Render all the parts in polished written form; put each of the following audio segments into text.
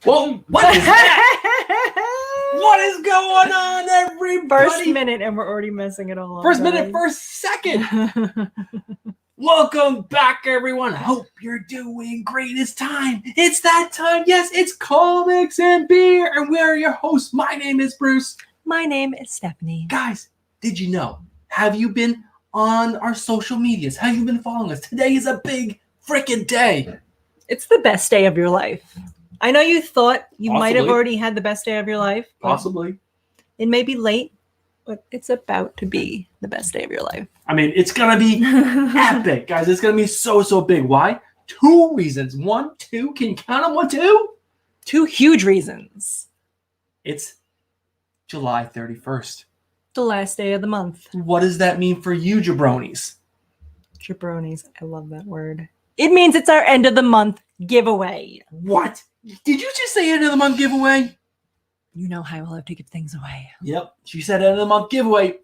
Well, what is that? What is going on, everybody? First minute, and we're already messing it all up. First minute, first second. Welcome back, everyone. Hope you're doing great. It's time. It's that time. Yes, it's Comics and Beer, and we are your hosts. My name is Bruce. My name is Stephanie. Guys, did you know? Have you been on our social medias? Have you been following us? Today is a big freaking day. It's the best day of your life. I know you thought you might have Possibly. already had the best day of your life. Possibly. It may be late, but it's about to be the best day of your life. I mean, it's going to be epic, guys. It's going to be so big. Why? 2 reasons. 1, 2. Can you count them? 1, 2? 2 huge reasons. It's July 31st. The last day of the month. What does that mean for you, jabronis? Jabronis. I love that word. It means it's our end of the month giveaway. What? Did you just say end of the month giveaway? You know how I love to give things away. Yep. She said end of the month giveaway.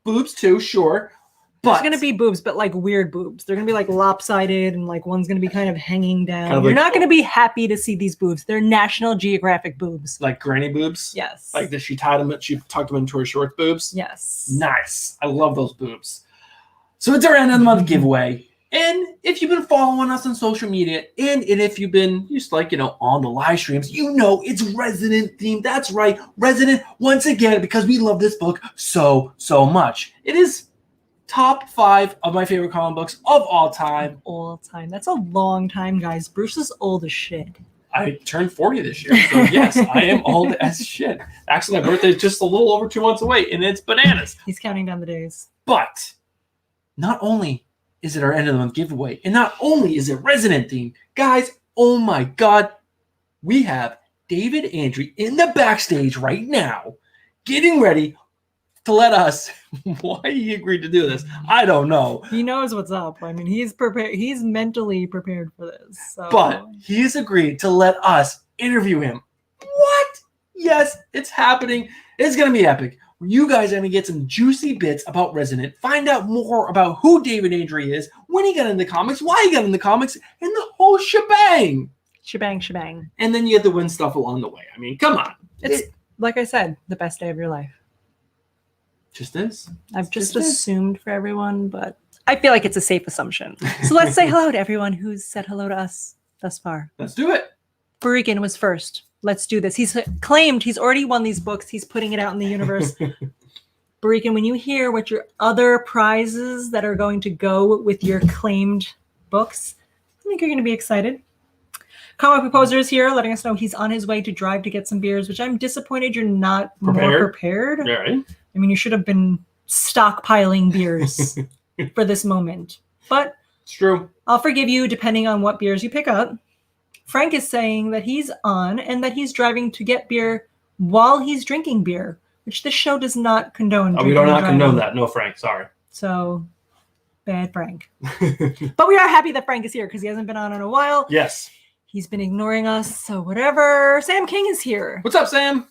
Boobs too, sure. But It's going to be boobs, but like weird boobs. They're going to be like lopsided and like one's going to be kind of hanging down. Kind of You're like- not going to be happy to see these boobs. They're National Geographic boobs. like granny boobs? Yes. Like that she tucked them into her short boobs? Yes. Nice. I love those boobs. So it's our end of the month giveaway. And if you've been following us on social media, and if you've been just like, on the live streams, it's Resident themed. That's right. Resident, once again, because we love this book so much. It is top 5 of my favorite comic books of all time. All time. That's a long time, guys. Bruce is old as shit. I turned 40 this year. So yes, I am old as shit. Actually, my birthday is just a little over 2 months away, and it's bananas. He's counting down the days. But not only is it our end of the month giveaway, and not only is it Resident themed, guys, oh my God, we have David Andry in the backstage right now, getting ready to let us. Why he agreed to do this, I don't know. He knows what's up. I mean, he's prepared. He's mentally prepared for this. So. But he's agreed to let us interview him. What? Yes, it's happening. It's going to be epic. You guys are going to get some juicy bits about Resident, find out more about who David Andry is, when he got into comics, why he got into comics, and the whole shebang. Shebang. And then you get to win stuff along the way. I mean, come on. It's, like I said, the best day of your life. Just is. I've just is. assumed for everyone, but I feel like it's a safe assumption. So let's say hello to everyone who's said hello to us thus far. Let's do it. Burigan was first. Let's do this. He's claimed he's already won these books. He's putting it out in the universe. Burigan, when you hear what your other prizes that are going to go with your claimed books, I think you're going to be excited. Comic Proposer is here letting us know he's on his way to drive to get some beers, which I'm disappointed you're not more prepared. All right. I mean, you should have been stockpiling beers for this moment. But It's true. I'll forgive you depending on what beers you pick up. Frank is saying that he's on and that he's driving to get beer while he's drinking beer, which this show does not condone. We do not condone that. No, Frank. Sorry. So, bad Frank. But we are happy that Frank is here because he hasn't been on in a while. Yes. He's been ignoring us, so whatever. Sam King is here. What's up, Sam?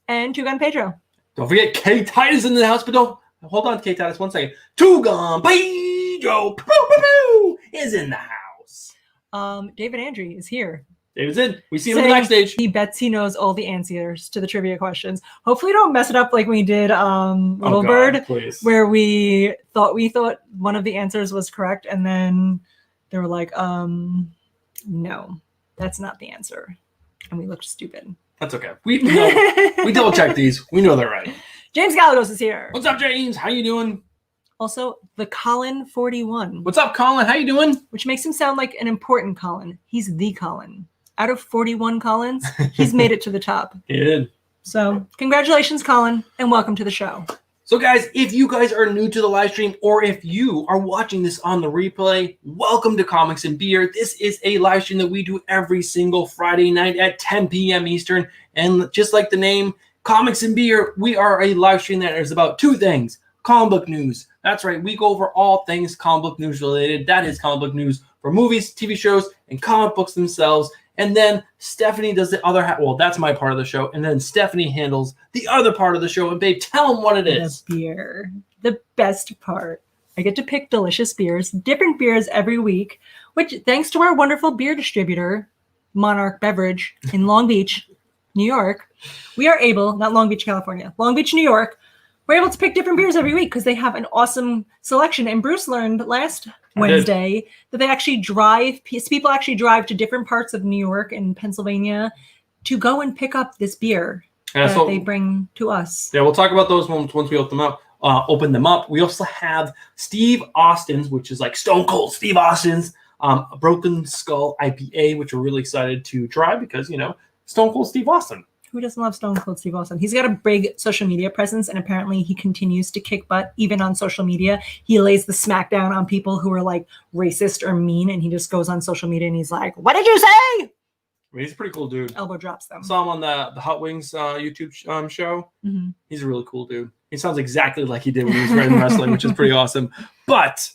And Two Gun Pedro. Don't forget, Kay Titus in the house, but don't hold on, Kay Titus, 1 second. Two-Gun Pedro is in the house. David Andry is here. David's in. We see him in the backstage. He bets he knows all the answers to the trivia questions. Hopefully, don't mess it up like we did Little Bird, please. where we thought one of the answers was correct, and then they were like, no, that's not the answer, and we looked stupid. That's okay. We double check these. We know they're right. James Galagos is here. What's up, James? How you doing? Also, the Colin 41, What's up, Colin? How you doing? which makes him sound like an important Colin. He's the Colin. Out of 41 Collins, he's made it to the top. He did. So, congratulations, Colin, and welcome to the show. So, guys, if you guys are new to the live stream, or if you are watching this on the replay, welcome to Comics and Beer. This is a live stream that we do every single Friday night at 10 p.m. Eastern. And just like the name, Comics and Beer, we are a live stream that is about 2 things. Comic book news. That's right. We go over all things comic book news related. That is comic book news for movies, TV shows, and comic books themselves. And then Stephanie does the other half. Well, that's my part of the show. And then Stephanie handles the other part of the show. And babe, tell them what it is. The beer. The best part. I get to pick delicious beers, different beers every week, which thanks to our wonderful beer distributor, Monarch beverage in Long Beach, New York, we are able, not Long Beach, California, Long Beach, New York, we're able to pick different beers every week because they have an awesome selection. And Bruce learned last Wednesday that they actually people actually drive to different parts of New York and Pennsylvania to go and pick up this beer that they bring to us. Yeah, we'll talk about those once we open them up. We also have Steve Austin's, which is like Stone Cold Steve Austin's Broken Skull IPA, which we're really excited to try because, Stone Cold Steve Austin. Who doesn't love Stone Cold Steve Austin? He's got a big social media presence, and apparently he continues to kick butt even on social media. He lays the smackdown on people who are like racist or mean, and he just goes on social media and he's like, "What did you say?" I mean, he's a pretty cool dude. Elbow drops them. Saw him on the Hot Wings YouTube show. Mm-hmm. He's a really cool dude. He sounds exactly like he did when he was in wrestling, which is pretty awesome. But,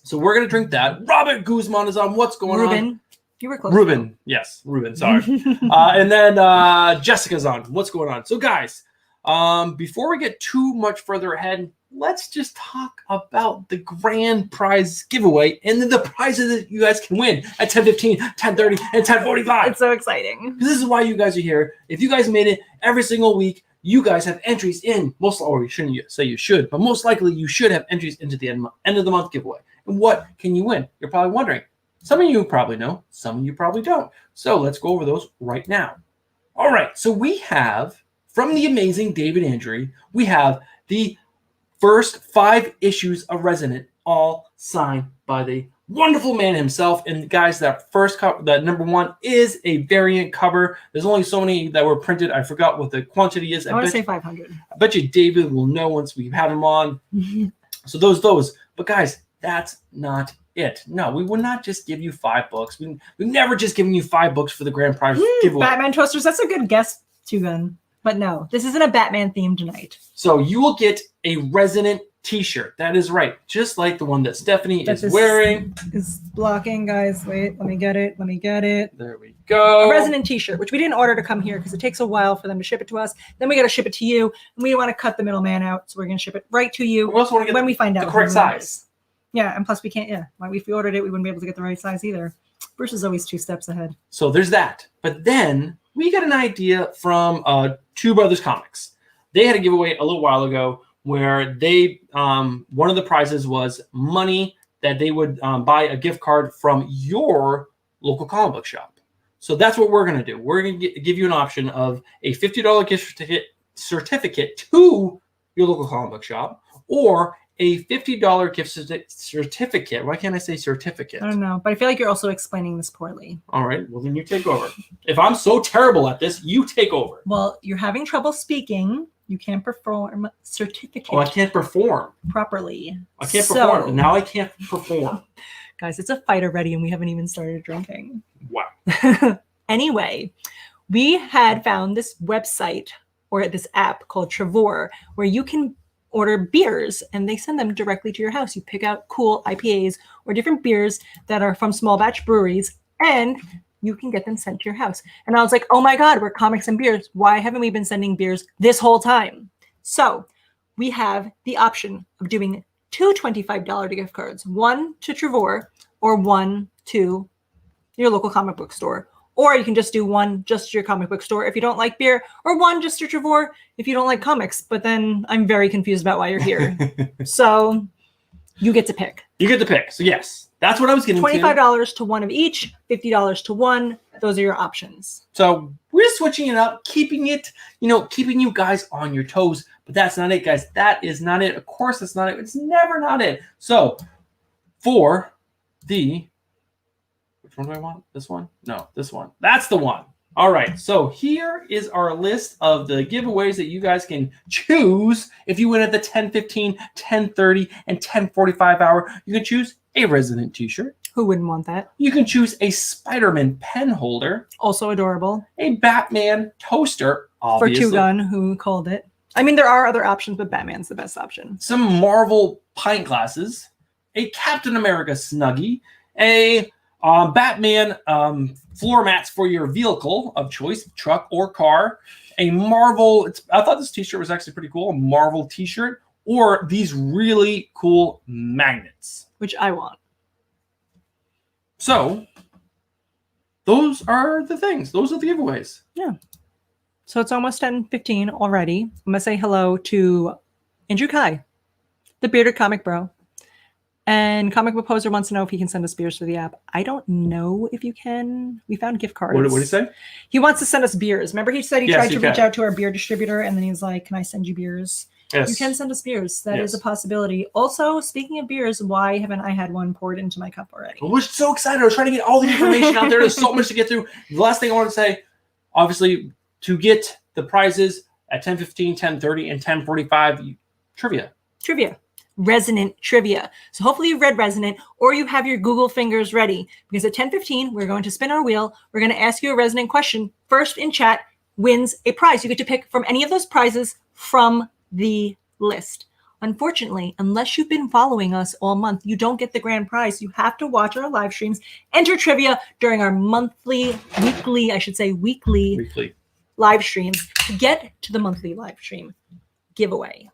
so we're going to drink that. Robert Guzman is on. What's going on? You were close. Ruben. Yes, Ruben. Sorry. And then Jessica's on. What's going on? So, guys, before we get too much further ahead, let's just talk about the grand prize giveaway and then the prizes that you guys can win at 10:15, 10:30, and 10:45. It's so exciting. This is why you guys are here. If you guys made it every single week, you guys have entries in. Or you shouldn't say you should, but most likely you should have entries into the end of the month giveaway. And what can you win? You're probably wondering. Some of you probably know. Some of you probably don't. So let's go over those right now. All right. So we have, from the amazing David Andry, we have the first 5 issues of Resident, all signed by the wonderful man himself. And guys, that first cover, that number 1 is a variant cover. There's only so many that were printed. I forgot what the quantity is. I want to say 500. I bet you David will know once we have him on. So those. But guys, that's not it. No, we will not just give you 5 books. We've never just given you 5 books for the grand prize giveaway. Batman toasters. That's a good guess, Two-Gun. But no, this isn't a Batman theme tonight. So you will get a Resident t-shirt. That is right. Just like the one that Stephanie is wearing. Is blocking, guys. Wait, let me get it. There we go. A Resident t-shirt, which we didn't order to come here because it takes a while for them to ship it to us. Then we got to ship it to you. And we don't want to cut the middleman out. So we're going to ship it right to you. We also want to get when we find out the correct size. Yeah, and plus we can't, if we ordered it, we wouldn't be able to get the right size either. Bruce is always 2 steps ahead. So there's that. But then we got an idea from Two Brothers Comics. They had a giveaway a little while ago where they, one of the prizes was money that they would buy a gift card from your local comic book shop. So that's what we're going to do. We're going to give you an option of a $50 gift certificate to your local comic book shop or a $50 gift certificate. Why can't I say certificate? I don't know, but I feel like you're also explaining this poorly. All right, well then you take over. If I'm so terrible at this, you take over. Well, you're having trouble speaking. You can't perform certificate. Oh, I can't perform properly. I can't perform. Now I can't perform. Guys, it's a fight already, and we haven't even started drinking. Wow. Anyway, we had found this website or this app called Trevor where you can order beers and they send them directly to your house. You pick out cool IPAs or different beers that are from small batch breweries and you can get them sent to your house. And I was like, oh my God, we're comics and beers. Why haven't we been sending beers this whole time? So we have the option of doing 2 $25 gift cards, one to Trevor or one to your local comic book store. Or you can just do one just to your comic book store if you don't like beer, or one just to Trevor if you don't like comics. But then I'm very confused about why you're here. So you get to pick. You get to pick. So yes, that's what I was getting $25 to one of each, $50 to one. Those are your options. So we're switching it up, keeping it, keeping you guys on your toes. But that's not it, guys. That is not it. Of course, that's not it. It's never not it. So for the... Which one do I want? This one? No, this one. That's the one. All right. So here is our list of the giveaways that you guys can choose. If you win at the 10:15, 10:30, and 10:45 hour, you can choose a Resident t-shirt. Who wouldn't want that? You can choose a Spider-Man pen holder. Also adorable. A Batman toaster, obviously. For Two-Gun, who called it. I mean, there are other options, but Batman's the best option. Some Marvel pint glasses. A Captain America Snuggie. A... Batman floor mats for your vehicle of choice, truck or car. A Marvel, I thought this t-shirt was actually pretty cool, a Marvel t-shirt, or these really cool magnets. Which I want. So, those are the things. Those are the giveaways. Yeah. So it's almost 10:15 already. I'm going to say hello to Andrew Kai, the bearded comic bro. And Comic Book Poser wants to know if he can send us beers through the app. I don't know if you can. We found gift cards. What did he say? He wants to send us beers. Remember he said he Yes, tried to you reach can. out to our beer distributor and then he's like, can I send you beers? Yes. You can send us beers. That is Yes. a possibility. Also, speaking of beers, why haven't I had one poured into my cup already? I was so excited. I was trying to get all the information out there. There's so much to get through. The last thing I want to say, obviously, to get the prizes at 10:15, 10:30, and 10:45, trivia. Trivia. Resonant trivia. So hopefully you've read Resonant or you have your Google fingers ready because at 10:15, we're going to spin our wheel. We're going to ask you a resonant question. First in chat wins a prize. You get to pick from any of those prizes from the list. Unfortunately, unless you've been following us all month, you don't get the grand prize. You have to watch our live streams, enter trivia during our weekly live streams to get to the monthly live stream giveaway.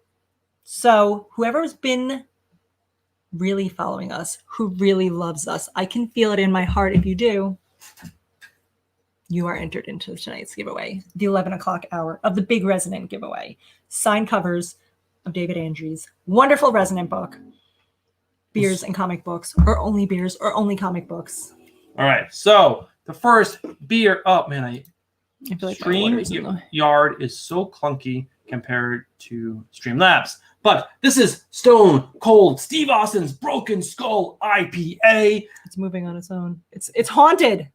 So whoever's been really following us, who really loves us, I can feel it in my heart. If you do, you are entered into tonight's giveaway, the 11 o'clock hour of the big Resonant giveaway. Signed covers of David Andry's wonderful Resonant book, Beers and Comic Books, or only beers, or only comic books. All right. So the first beer. Oh man, I feel like my water's in the- StreamYard is so clunky compared to Streamlabs. But this is Stone Cold Steve Austin's Broken Skull IPA. It's moving on its own. It's haunted.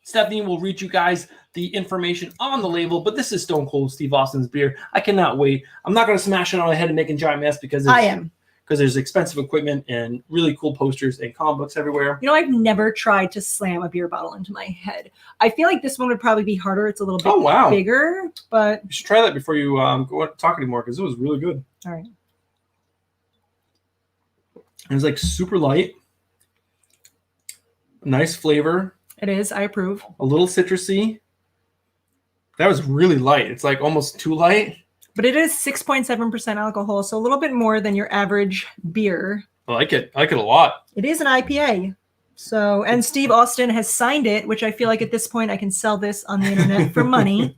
Stephanie will read you guys the information on the label, but this is Stone Cold Steve Austin's beer. I cannot wait. I'm not going to smash it on my head and make a giant mess because I am. Because there's expensive equipment and really cool posters and comic books everywhere. You know, I've never tried to slam a beer bottle into my head. I feel like this one would probably be harder. It's a little bit bigger, but you should try that before you go out to talk anymore because it was really good. All right. It was like super light, nice flavor. It is. I approve. A little citrusy. That was really light. It's like almost too light. But it is 6.7% alcohol, so a little bit more than your average beer. I like it. I like it a lot. It is an IPA. So, and Steve Austin has signed it, which I feel like at this point I can sell this on the internet for money.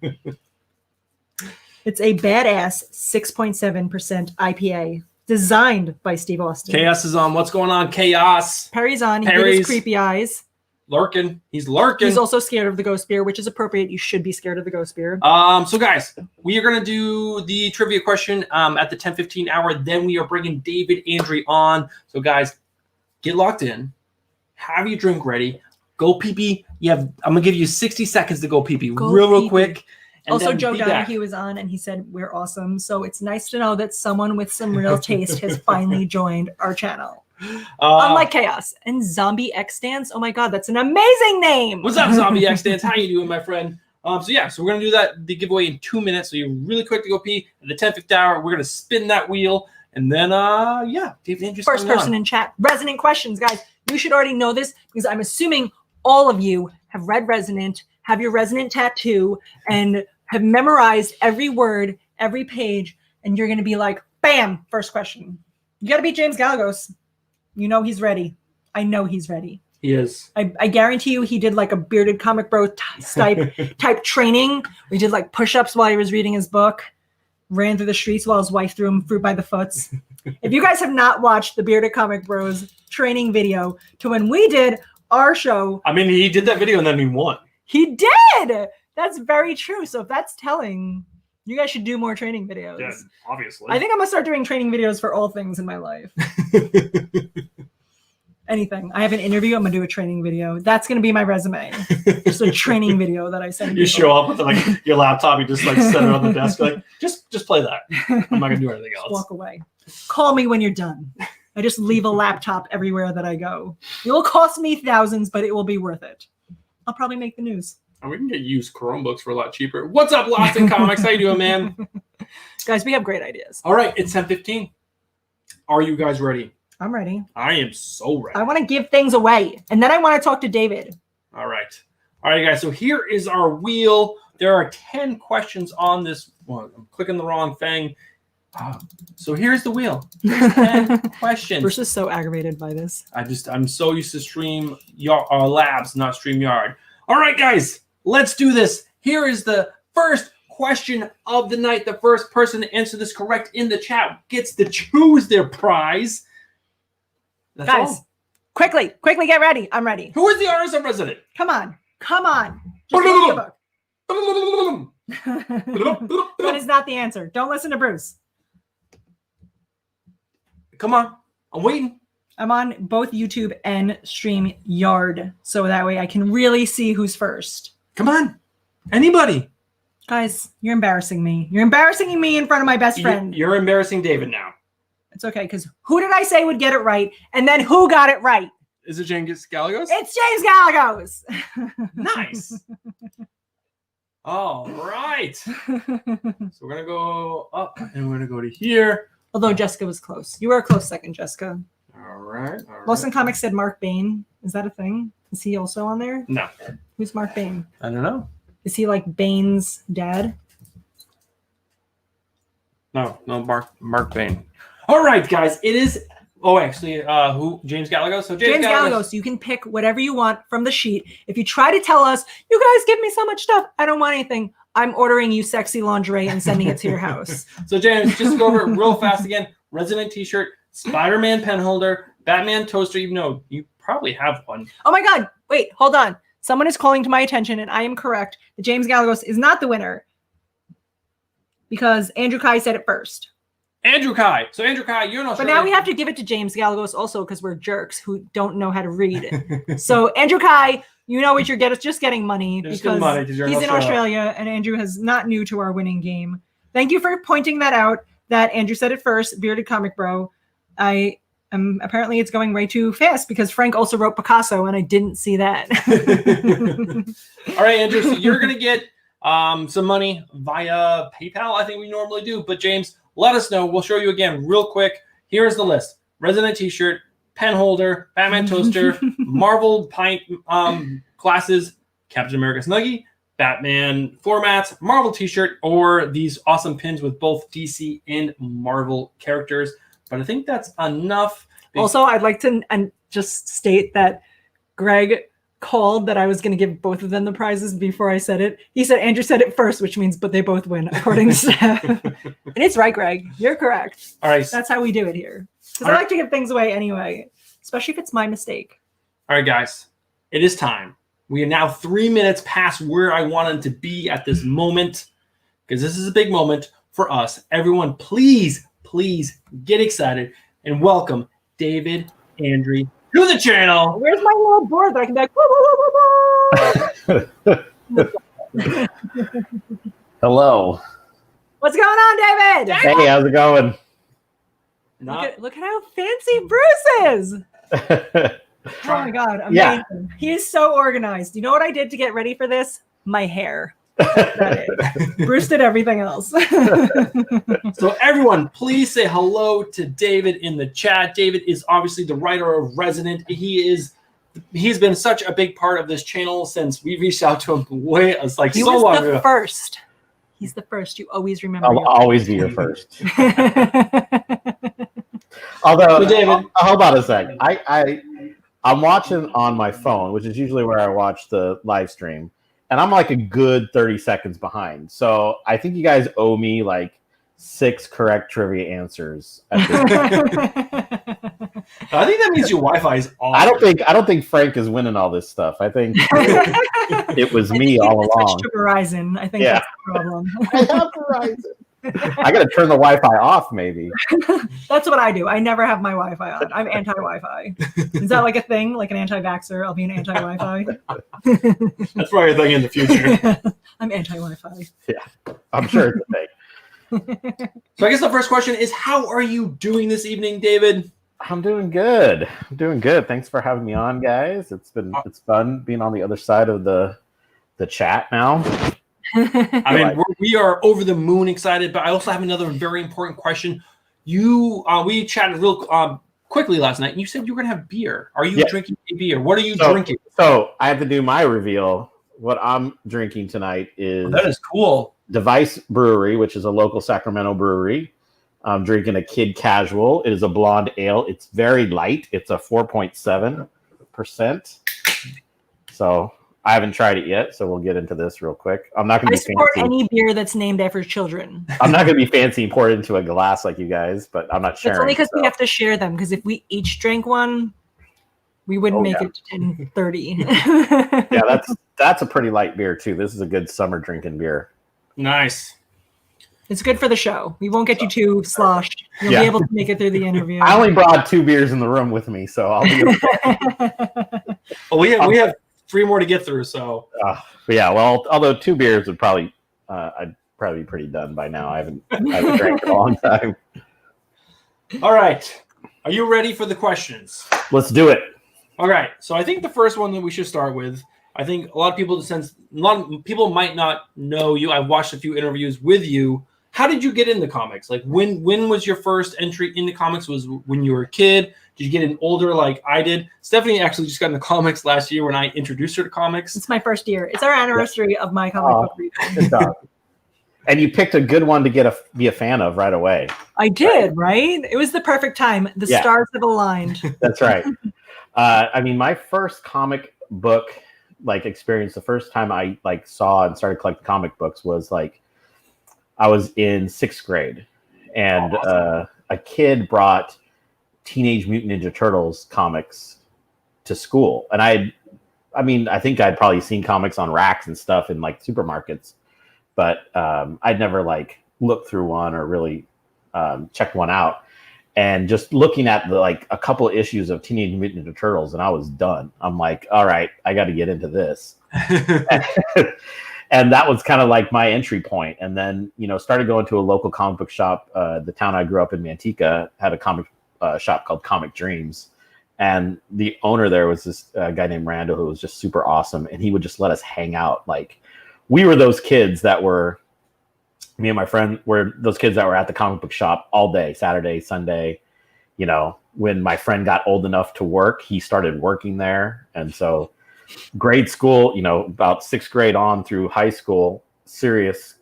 It's a badass 6.7% IPA designed by Steve Austin. Chaos is on. What's going on, Chaos? Perry's on. He did his creepy eyes. Lurking. He's lurking. He's also scared of the ghost beer, which is appropriate. You should be scared of the ghost beer. So guys, we are going to do the trivia question at the 10:15 hour. Then we are bringing David Andry on. So guys, get locked in. Have your drink ready. Go pee-pee. I'm going to give you 60 seconds to go pee-pee real quick. And also, Joe be back. Donahue was on, and he said, we're awesome. So it's nice to know that someone with some real taste has finally joined our channel. Unlike Chaos and Zombie X Dance. Oh my God, that's an amazing name. What's up, Zombie X Dance? How you doing, my friend? So we're gonna do the giveaway in 2 minutes. So you're really quick to go pee. At the 10:50 hour, we're gonna spin that wheel, and then David Andry's first person in chat. Resonant questions, guys. You should already know this because I'm assuming all of you have read Resonant, have your Resonant tattoo, and have memorized every word, every page, and you're gonna be like, bam, first question. You gotta beat James Galagos. You know he's ready. I know he's ready. He is. I guarantee you he did like a bearded comic bro type training. We did like push-ups while he was reading his book, ran through the streets while his wife threw him fruit by the foots. If you guys have not watched the Bearded Comic Bros training video to when we did our show. I mean, he did that video and then he won. He did! That's very true. So if that's telling, you guys should do more training videos. Yeah, obviously. I think I'm going to start doing training videos for all things in my life. Anything. I have an interview. I'm going to do a training video. That's going to be my resume. Just a training video that I send You people. show up with like your laptop. You just like set it on the desk. Like, just play that. I'm not going to do anything else. Walk away. Call me when you're done. I just leave a laptop everywhere that I go. It will cost me thousands, but it will be worth it. I'll probably make the news. And we can get used Chromebooks for a lot cheaper. What's up, Lost in Comics? How you doing, man? Guys, we have great ideas. All right, it's 10:15. Are you guys ready? I'm ready. I am so ready. I want to give things away, and then I want to talk to David. All right, guys. So here is our wheel. There are 10 questions on this one. I'm clicking the wrong thing. So here's the wheel. Here's 10 questions. Bruce is so aggravated by this. I'm so used to Stream Labs, not StreamYard. All right, guys, let's do this. Here is the first question of the night. The first person to answer this correct in the chat gets to choose their prize. That's Guys, all. quickly get ready. I'm ready. Who is the artist of Resident? Come on. Just read the book. That is not the answer. Don't listen to Bruce. Come on. I'm waiting. I'm on both YouTube and StreamYard, so that way I can really see who's first. Come on. Anybody. Guys, you're embarrassing me. You're embarrassing me in front of my best friend. You're embarrassing David now. It's okay, because who did I say would get it right? And then who got it right? Is it James Galagos? It's James Galagos. Nice. All right. So we're going to go up and we're going to go to here. Although Jessica was close. You were a close second, Jessica. All right. Boston Comics said Mark Bain. Is that a thing? Is he also on there? No. Who's Mark Bain? I don't know. Is he like Bane's dad? No, Mark Bain. All right, guys. It is. Oh, actually, who? James Galagos. So James Galagos. You can pick whatever you want from the sheet. If you try to tell us, you guys give me so much stuff, I don't want anything. I'm ordering you sexy lingerie and sending it to your house. So James, just go over it real fast again. Resident T-shirt, Spider-Man pen holder, Batman toaster. Even though you probably have one. Oh my God! Wait, hold on. Someone is calling to my attention, and I am correct. The James Galagos is not the winner because Andrew Kai said it first. Andrew Kai. So Andrew Kai, you're not. But now we have to give it to James Galagos also because we're jerks who don't know how to read. So Andrew Kai, you know what you're getting? Just getting money because he's in Australia, and Andrew is not new to our winning game. Thank you for pointing that out. That Andrew said it first. Bearded Comic Bro. Apparently it's going way too fast because Frank also wrote Picasso, and I didn't see that. All right, Andrew. So you're gonna get some money via PayPal. I think we normally do, but James. Let us know. We'll show you again real quick. Here's the list. Resident T-shirt, pen holder, Batman toaster, Marvel pint glasses, Captain America Snuggie, Batman floor mats, Marvel T-shirt, or these awesome pins with both DC and Marvel characters. But I think that's enough. Also, I'd like to just state that Greg called that I was going to give both of them the prizes before I said it. He said Andrew said it first, which means but they both win according to Steph. And it's right, Greg. You're correct. All right. That's how we do it here. Because I like to give things away anyway, especially if it's my mistake. All right, guys. It is time. We are now 3 minutes past where I wanted to be at this moment because this is a big moment for us. Everyone, please get excited and welcome David Andry to the channel. Where's my little board that I can be like, whoa. Hello. What's going on, David? Hey, how's it going? Look at how fancy Bruce is. Oh my God, amazing. Yeah. He is so organized. You know what I did to get ready for this? My hair. Bruce did everything else. So everyone, please say hello to David in the chat. David is obviously the writer of Resident. He's been such a big part of this channel since we reached out to him way so long ago. The first. He's the first. You always remember. I'll always be your first. Although, David, hold on a sec. I'm watching on my phone, which is usually where I watch the live stream. And I'm like a good 30 seconds behind. So I think you guys owe me like 6 correct trivia answers. I think that means your Wi-Fi is off. I don't think Frank is winning all this stuff. I think it was me all along. To Verizon. I think that's the problem. I have Verizon. I got to turn the Wi-Fi off, maybe. That's what I do. I never have my Wi-Fi on. I'm anti-Wi-Fi. Is that like a thing? Like an anti-vaxxer? I'll be an anti-Wi-Fi? That's probably a thing in the future. I'm anti-Wi-Fi. Yeah, I'm sure it's a thing. So I guess the first question is, how are you doing this evening, David? I'm doing good. Thanks for having me on, guys. It's fun being on the other side of the chat now. I mean, we are over the moon excited, but I also have another very important question. We chatted real quickly last night, and you said you were going to have beer. Are you drinking a beer? What are you drinking? So I have to do my reveal. What I'm drinking tonight is that is cool. Device Brewery, which is a local Sacramento brewery. I'm drinking a Kid Casual. It is a blonde ale. It's very light. It's a 4.7%. So I haven't tried it yet, so we'll get into this real quick. I'm not going to be support fancy. any beer that's named after children. I'm not going to be fancy and pour it into a glass like you guys, but I'm not sharing. It's only because we have to share them, because if we each drank one, we wouldn't make it to 10:30. Yeah, that's a pretty light beer too. This is a good summer drinking beer. Nice. It's good for the show. We won't get you too sloshed. You'll be able to make it through the interview. I only brought 2 beers in the room with me, so I'll be Well, we have 3 more to get through, so. But yeah, well, although 2 beers would probably, I'd probably be pretty done by now. I haven't drank in a long time. All right. Are you ready for the questions? Let's do it. All right. So I think the first one that we should start with, I think a lot of people might not know you. I've watched a few interviews with you. How did you get into comics? Like when was your first entry into comics? Was when you were a kid? Did you get in older like I did? Stephanie actually just got into comics last year when I introduced her to comics. It's my first year. It's our anniversary of my comic book reading. Good job. And you picked a good one to be a fan of right away. I did, right? It was the perfect time. The stars have aligned. That's right. I mean, my first comic book experience, the first time I saw and started collecting comic books was I was in 6th grade, and a kid brought Teenage Mutant Ninja Turtles comics to school. And I think I'd probably seen comics on racks and stuff in supermarkets, but I'd never looked through one or really checked one out. And just looking at a couple of issues of Teenage Mutant Ninja Turtles, and I was done. I'm like, all right, I got to get into this. And that was kind of my entry point. And then, started going to a local comic book shop. The town I grew up in, Manteca, had a comic shop called Comic Dreams. And the owner there was this guy named Randall, who was just super awesome. And he would just let us hang out. We were those kids that were, me and my friend were those kids that were at the comic book shop all day, Saturday, Sunday. When my friend got old enough to work, he started working there. And so grade school, about 6th grade on through high school, serious,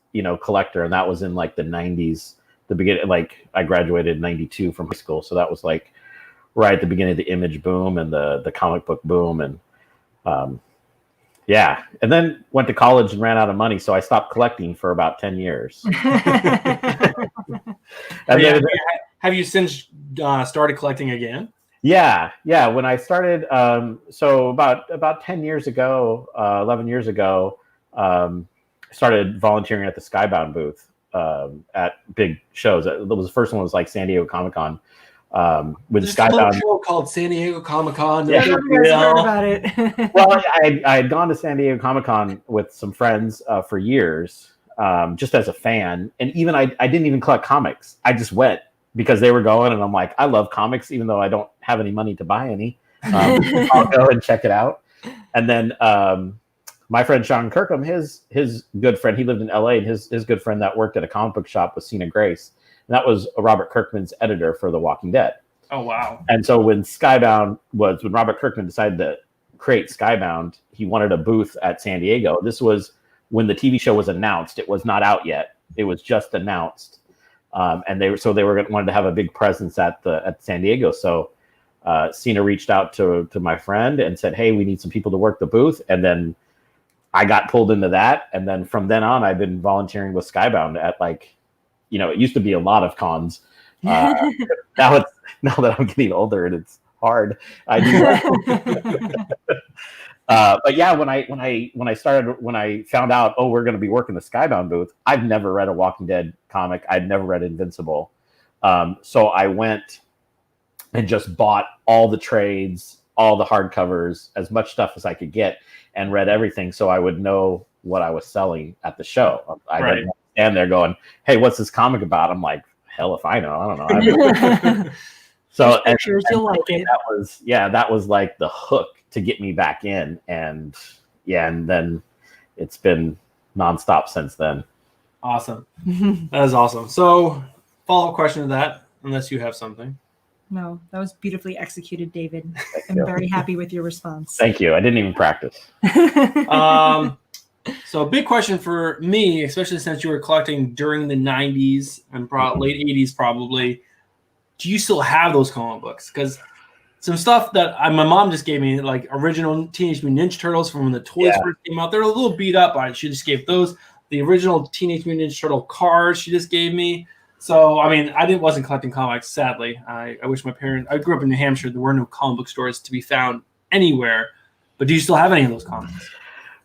collector. And that was in the 90s, the beginning, I graduated in 92 from high school. So that was right at the beginning of the image boom and the comic book boom. And yeah. And then went to college and ran out of money. So I stopped collecting for about 10 years. Have you since started collecting again? Yeah. When I started, so about 10 years ago, 11 years ago, started volunteering at the Skybound booth at big shows. The first one was San Diego Comic-Con. With There's Skybound, a show called San Diego Comic-Con. Yeah. I heard about it. Well, I had gone to San Diego Comic-Con with some friends for years, just as a fan. And even I didn't even collect comics. I just went because they were going, and I'm like, I love comics, even though I don't have any money to buy any. I'll go and check it out. And then my friend Sean Kirkham, his good friend, he lived in LA, and his good friend that worked at a comic book shop was Cena Grace. And that was Robert Kirkman's editor for The Walking Dead. Oh, wow. And so when Robert Kirkman decided to create Skybound, he wanted a booth at San Diego. This was when the TV show was announced. It was not out yet. It was just announced. And they wanted to have a big presence at San Diego. So Cena reached out to my friend and said, hey, we need some people to work the booth. And then I got pulled into that. And then from then on, I've been volunteering with Skybound at it used to be a lot of cons. Now that I'm getting older and it's hard, I do that. But yeah, when I found out, we're going to be working the Skybound booth, I've never read a Walking Dead comic. I'd never read Invincible. So I went and just bought all the trades, all the hardcovers, as much stuff as I could get, and read everything so I would know what I was selling at the show. I didn't stand there going, hey, what's this comic about? I'm like, hell if I know. I don't know. So pictures, you'll like it. That was the hook to get me back in. And then it's been nonstop since then. Awesome. That is awesome. So follow-up question to that, unless you have something. No, that was beautifully executed, David. I'm very happy with your response. Thank you. I didn't even practice. So a big question for me, especially since you were collecting during the 90s and late 80s probably, do you still have those comic books? Because some stuff that my mom just gave me, like original Teenage Mutant Ninja Turtles from when the toys first came out, they're a little beat up. She just gave those. The original Teenage Mutant Ninja Turtle cars she just gave me. So, I mean, wasn't collecting comics, sadly. I wish my parents... I grew up in New Hampshire. There were no comic book stores to be found anywhere. But do you still have any of those comics?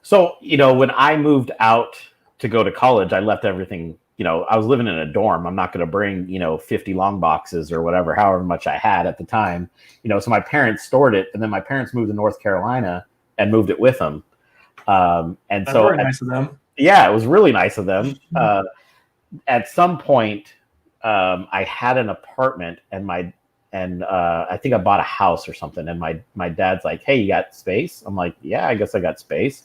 So, when I moved out to go to college, I left everything, I was living in a dorm. I'm not going to bring, 50 long boxes or whatever, however much I had at the time. So my parents stored it, and then my parents moved to North Carolina and moved it with them. And That's so very nice of them. Yeah, it was really nice of them. At some point, I had an apartment, and I think I bought a house or something. And my dad's like, "Hey, you got space?" I'm like, "Yeah, I guess I got space."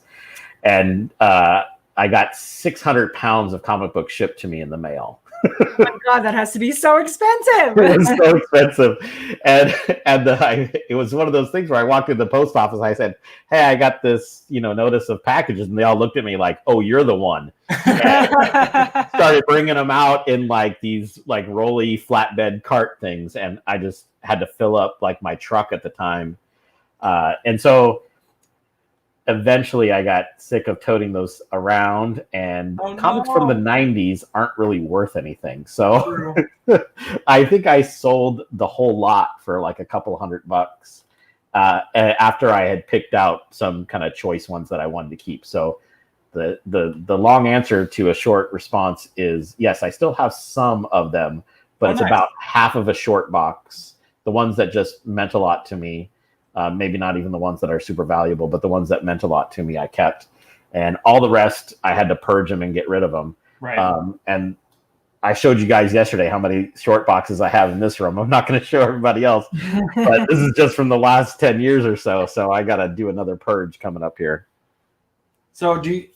And I got 600 pounds of comic books shipped to me in the mail. Oh my God, that has to be so expensive. It was so expensive. And it was one of those things where I walked in the post office. I said, "Hey, I got this, notice of packages." And they all looked at me like, "Oh, you're the one." And started bringing them out in like these like rolly flatbed cart things. And I just had to fill up like my truck at the time. And so eventually I got sick of toting those around, and comics from the 90s aren't really worth anything. So I think I sold the whole lot for like a couple $100 after I had picked out some kind of choice ones that I wanted to keep. So the long answer to a short response is yes, I still have some of them, but it's about half of a short box. The ones that just meant a lot to me. Maybe not even the ones that are super valuable, but the ones that meant a lot to me, I kept. And all the rest, I had to purge them and get rid of them. Right. And I showed you guys yesterday how many short boxes I have in this room. I'm not going to show everybody else, but this is just from the last 10 years or so. So I got to do another purge coming up here. So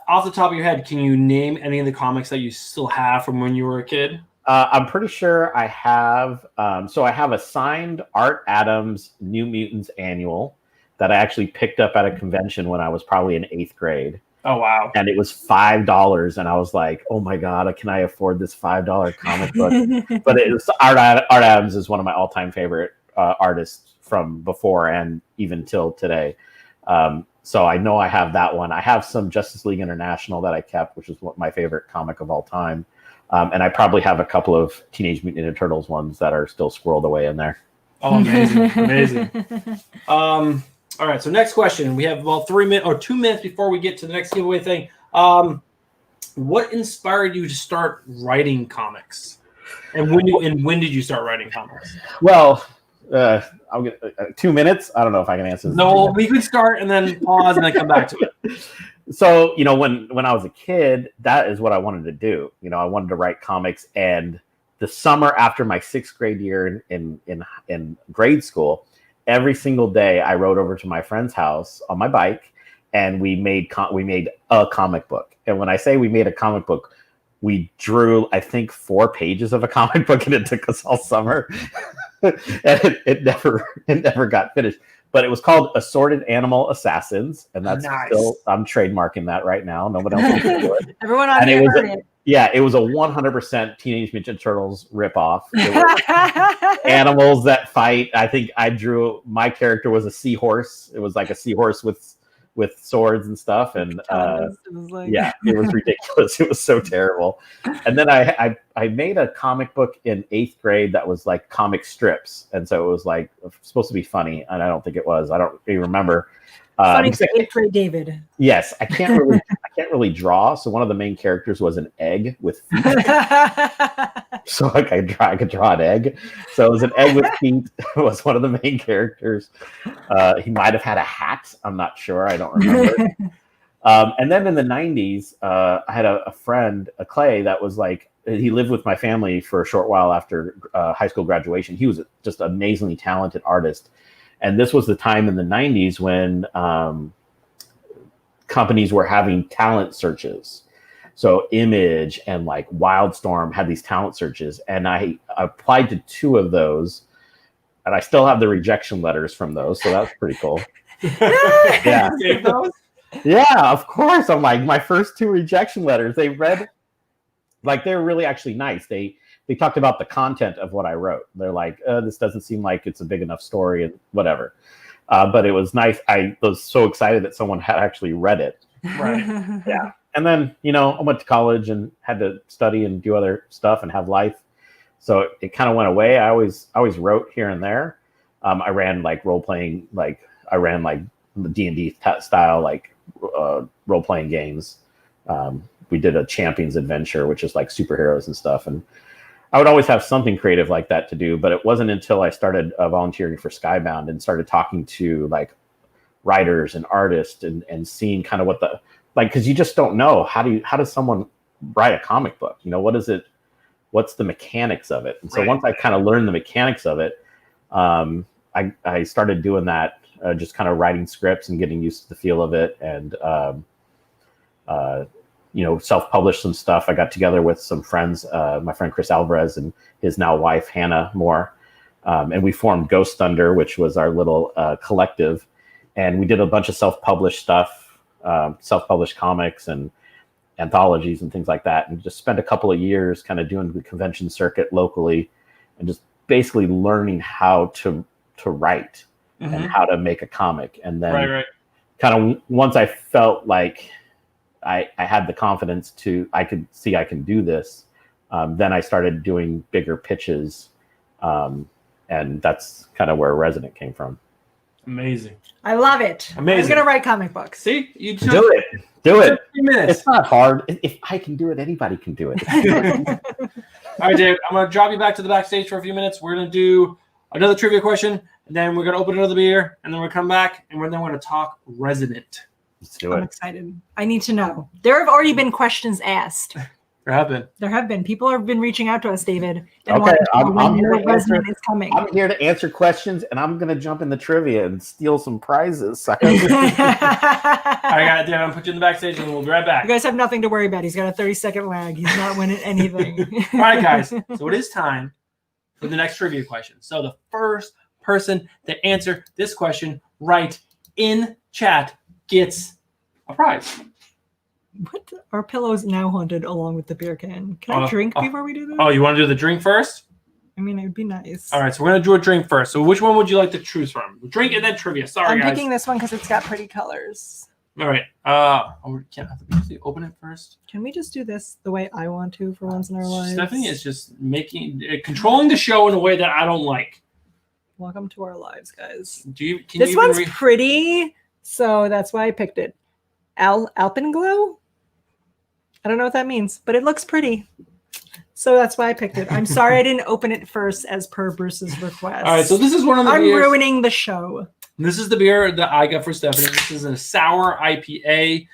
off the top of your head, can you name any of the comics that you still have from when you were a kid? I'm pretty sure I have. So I have a signed Art Adams New Mutants annual that I actually picked up at a convention when I was probably in 8th grade. Oh, wow. And it was $5. And I was like, oh my God, can I afford this $5 comic book? But it was, Art Adams is one of my all-time favorite artists from before and even till today. So I know I have that one. I have some Justice League International that I kept, which is my favorite comic of all time. And I probably have a couple of Teenage Mutant Ninja Turtles ones that are still squirreled away in there. Oh, amazing. Amazing. All right. So next question. We have about 2 minutes before we get to the next giveaway thing. What inspired you to start writing comics? And when did you start writing comics? Well, I'll get 2 minutes. I don't know if I can answer this. No, we could start and then pause and then come back to it. So, when I was a kid, that is what I wanted to do. I wanted to write comics. And the summer after my 6th grade year in grade school, every single day I rode over to my friend's house on my bike, and we made a comic book. And when I say we made a comic book, we drew, I think, 4 pages of a comic book, and it took us all summer. And it never got finished. But it was called Assorted Animal Assassins, and that's still, I'm trademarking that right now. No one else can do it. Everyone on here heard it. Yeah, it was a 100% Teenage Mutant Turtles ripoff. It was animals that fight. I think my character was a seahorse. It was like a seahorse with swords and stuff, and yeah, it was ridiculous. It was so terrible. And then I made a comic book in 8th grade that was like comic strips, and so it was like supposed to be funny, and I don't think it was. I don't even remember. Funny for 8th grade David. Yes, I can't really draw. So one of the main characters was an egg with feet. So like I could draw an egg. So it was an egg with feet. Was one of the main characters. He might have had a hat. I'm not sure. I don't remember. And then in the 90s, I had a friend, Clay, that was like, he lived with my family for a short while after high school graduation. He was just an amazingly talented artist. And this was the time in the 90s when companies were having talent searches. So Image and like Wildstorm had these talent searches. And I applied to 2 of those. And I still have the rejection letters from those. So that's pretty cool. Yeah. Yeah, of course. I'm like, my first 2 rejection letters, they read like they're really actually nice. They talked about the content of what I wrote. They're like, this doesn't seem like it's a big enough story and whatever. But it was nice. I was so excited that someone had actually read it. Right. Yeah. And then, I went to college and had to study and do other stuff and have life. So it kind of went away. I always wrote here and there. I ran like role playing, I ran like D&D style, role playing games. We did a Champions Adventure, which is like superheroes and stuff. And I would always have something creative like that to do. But it wasn't until I started volunteering for Skybound and started talking to like writers and artists and seeing kind of what because you just don't know how does someone write a comic book? What is it? What's the mechanics of it? And so once I kind of learned the mechanics of it, I started doing that, just kind of writing scripts and getting used to the feel of it, and self-published some stuff. I got together with some friends, my friend Chris Alvarez and his now wife Hannah Moore, and we formed Ghost Thunder, which was our little collective, and we did a bunch of self-published stuff, self-published comics and anthologies and things like that, and just spent a couple of years kind of doing the convention circuit locally and just basically learning how to write and how to make a comic. And then kind of once I felt like I had the confidence I can do this, then I started doing bigger pitches, and that's kind of where Resident came from. Amazing. I love it. Amazing. I'm going to write comic books. See? You took Do it. Do it. 3 minutes. It's not hard. If I can do it, anybody can do it. All right, Dave, I'm going to drop you back to the backstage for a few minutes. We're going to do another trivia question, and then we're going to open another beer, and then we're going to come back, and then we're going to talk Resident. Let's do it. I'm excited. I need to know. There have already been questions asked. There have been. People have been reaching out to us, David. And Okay, I'm here to Resident is coming. I'm here to answer questions, and I'm going to jump in the trivia and steal some prizes. All right, David, I'm going to put you in the backstage, and we'll be right back. You guys have nothing to worry about. He's got a 30-second lag. He's not winning anything. All right, guys. So it is time for the next trivia question. So the first person to answer this question right in chat gets a prize. What? Our pillow is now haunted along with the beer can. Can I drink before we do this? Oh, you want to do the drink first? I mean, it would be nice. All right, so we're going to do a drink first. So which one would you like to choose from? Drink and then trivia. Sorry, I'm guys. picking this one because it's got pretty colors. All right. Can't have to actually open it first. Can we just do this the way I want to for once in our lives? Stephanie is just controlling the show in a way that I don't like. Welcome to our lives, guys. This one's pretty, so that's why I picked it. Alpenglow? I don't know what that means, but it looks pretty. So that's why I picked it. I'm sorry I didn't open it first as per Bruce's request. All right, so this is one of the I'm beers. ruining the show. This is the beer that I got for Stephanie. This is a sour IPA.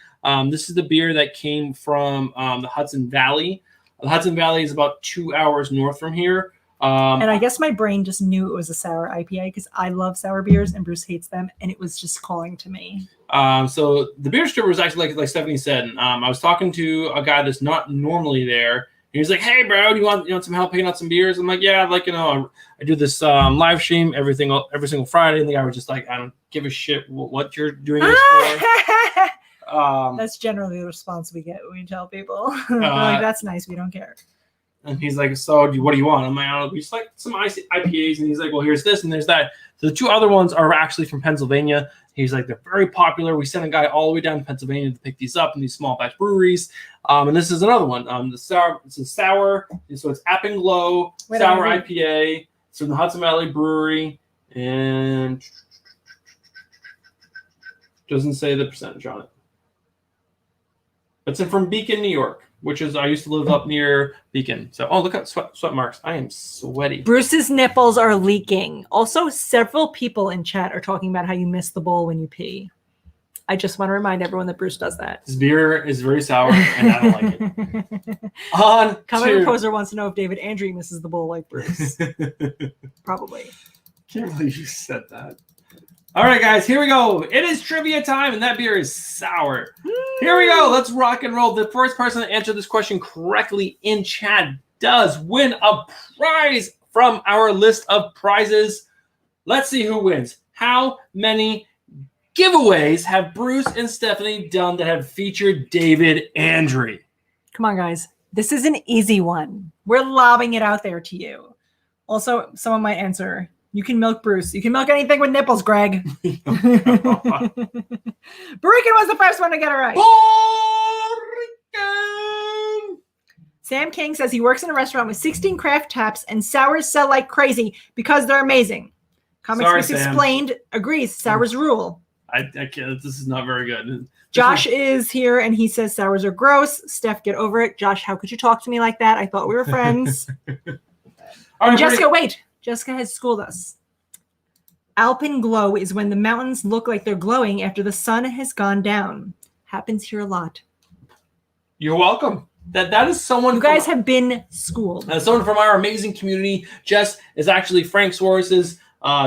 This is the beer that came from the Hudson Valley. The Hudson Valley is about 2 hours north from here. And I guess my brain just knew it was a sour IPA because I love sour beers and Bruce hates them, and it was just calling to me. So the beer distributor was actually like Stephanie said. I was talking to a guy that's not normally there. He was like, "Hey, bro, do you want some help picking out some beers?" I'm like, "Yeah, I do this live stream every single Friday." And the guy was just like, "I don't give a shit what you're doing this for." That's generally the response we get when we tell people. We're like, "That's nice. We don't care." And he's like, "So, what do you want?" I'm like, "I don't know, we just like some IPAs." And he's like, "Well, here's this and there's that." So the 2 other ones are actually from Pennsylvania. He's like, "They're very popular. We sent a guy all the way down to Pennsylvania to pick these up in these small batch breweries." And this is another one. It's a sour. So it's Alpenglow sour IPA. It's from the Hudson Valley Brewery, and doesn't say the percentage on it. It's from Beacon, New York, which is, I used to live up near Beacon. So, look at sweat marks. I am sweaty. Bruce's nipples are leaking. Also, several people in chat are talking about how you miss the bowl when you pee. I just want to remind everyone that Bruce does that. This beer is very sour, and I don't like it. Comment Proposer wants to know if David Andry misses the bowl like Bruce. Probably. Can't believe you said that. All right, guys, here we go. It is trivia time, and that beer is sour. Here we go. Let's rock and roll. The first person to answer this question correctly in chat does win a prize from our list of prizes. Let's see who wins. How many giveaways have Bruce and Stephanie done that have featured David Andry? Come on, guys. This is an easy one. We're lobbing it out there to you. Also, someone might answer, you can milk Bruce. You can milk anything with nipples, Greg. Barikan was the first one to get it right. Barikan! Sam King says he works in a restaurant with 16 craft taps and sours sell like crazy because they're amazing. Comics Sorry, Books Sam. Explained agrees. Sours rule. I can't. This is not very good. Josh is here and he says sours are gross. Steph, get over it. Josh, how could you talk to me like that? I thought we were friends. All right, Jessica, wait. Jessica has schooled us. Alpine glow is when the mountains look like they're glowing after the sun has gone down. Happens here a lot. You're welcome. That is someone. You guys have been schooled. Someone from our amazing community. Jess is actually Frank Suarez's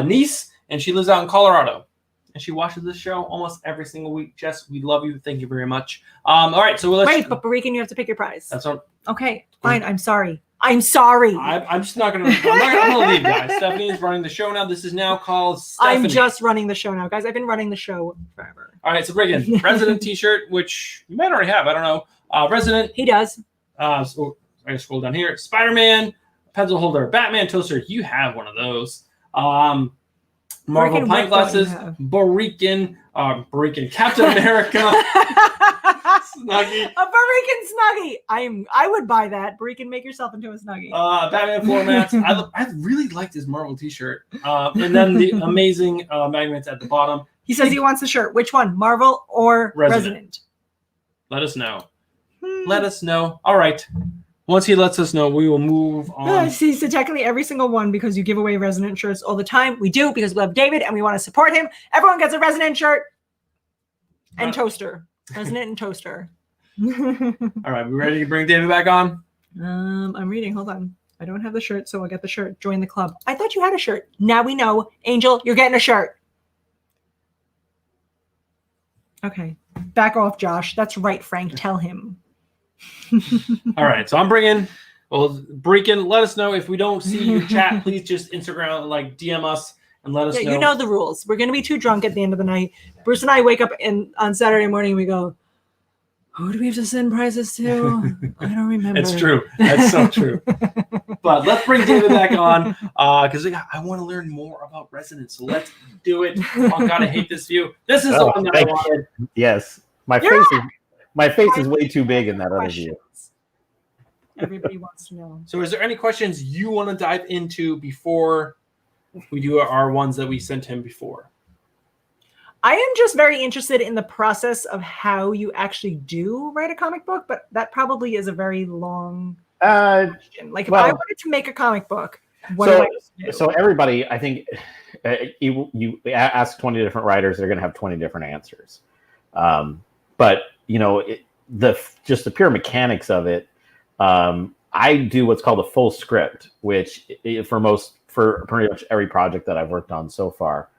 niece, and she lives out in Colorado. And she watches this show almost every single week. Jess, we love you. Thank you very much. All right, so let's. Wait, but Barikan, you have to pick your prize. That's what. Okay, fine. I'm sorry. I'm sorry. I'm just not gonna. I'm gonna leave, guys. Stephanie is running the show now. This is now called Stephanie. I'm just running the show now, guys. I've been running the show forever. All right, so Brigham, Resident T-shirt, which you might already have. I don't know. Resident. He does. So I scroll down here. Spider-Man, pencil holder, Batman toaster. You have one of those. Marvel Barikan, pint glasses, Barikan, Captain America, Snuggie. A Barikan Snuggie. I would buy that. Barikan, make yourself into a Snuggie. Batman floor mats. I really like this Marvel T-shirt. And then the amazing magnets at the bottom. He says he wants the shirt. Which one, Marvel or Resident? Let us know. Let us know. All right. Once he lets us know, we will move on. See, so technically every single one, because you give away Resident shirts all the time. We do, because we love David and we want to support him. Everyone gets a Resident shirt and toaster. Resident and toaster. All right, we ready to bring David back on? I'm reading. Hold on. I don't have the shirt, so I'll get the shirt. Join the club. I thought you had a shirt. Now we know. Angel, you're getting a shirt. Okay. Back off, Josh. That's right, Frank. Tell him. All right, so I'm bringing. Well, Barikan, let us know if we don't see your chat. Please just Instagram, like DM us, and let us know. You know the rules. We're gonna be too drunk at the end of the night. Bruce and I wake up on Saturday morning. And we go, who do we have to send prizes to? I don't remember. It's true. That's so true. But let's bring David back on because I want to learn more about Resident. So let's do it. Oh God, I hate this view. This is the one that I wanted. Yes, my face is way too big in that other view. Everybody wants to know. So is there any questions you want to dive into before we do our ones that we sent him before? I am just very interested in the process of how you actually do write a comic book, but that probably is a very long question. Like if I wanted to make a comic book, what do I do? So everybody, I think you ask 20 different writers, they're going to have 20 different answers. But you know, just the pure mechanics of it, I do what's called a full script, which for pretty much every project that I've worked on so far,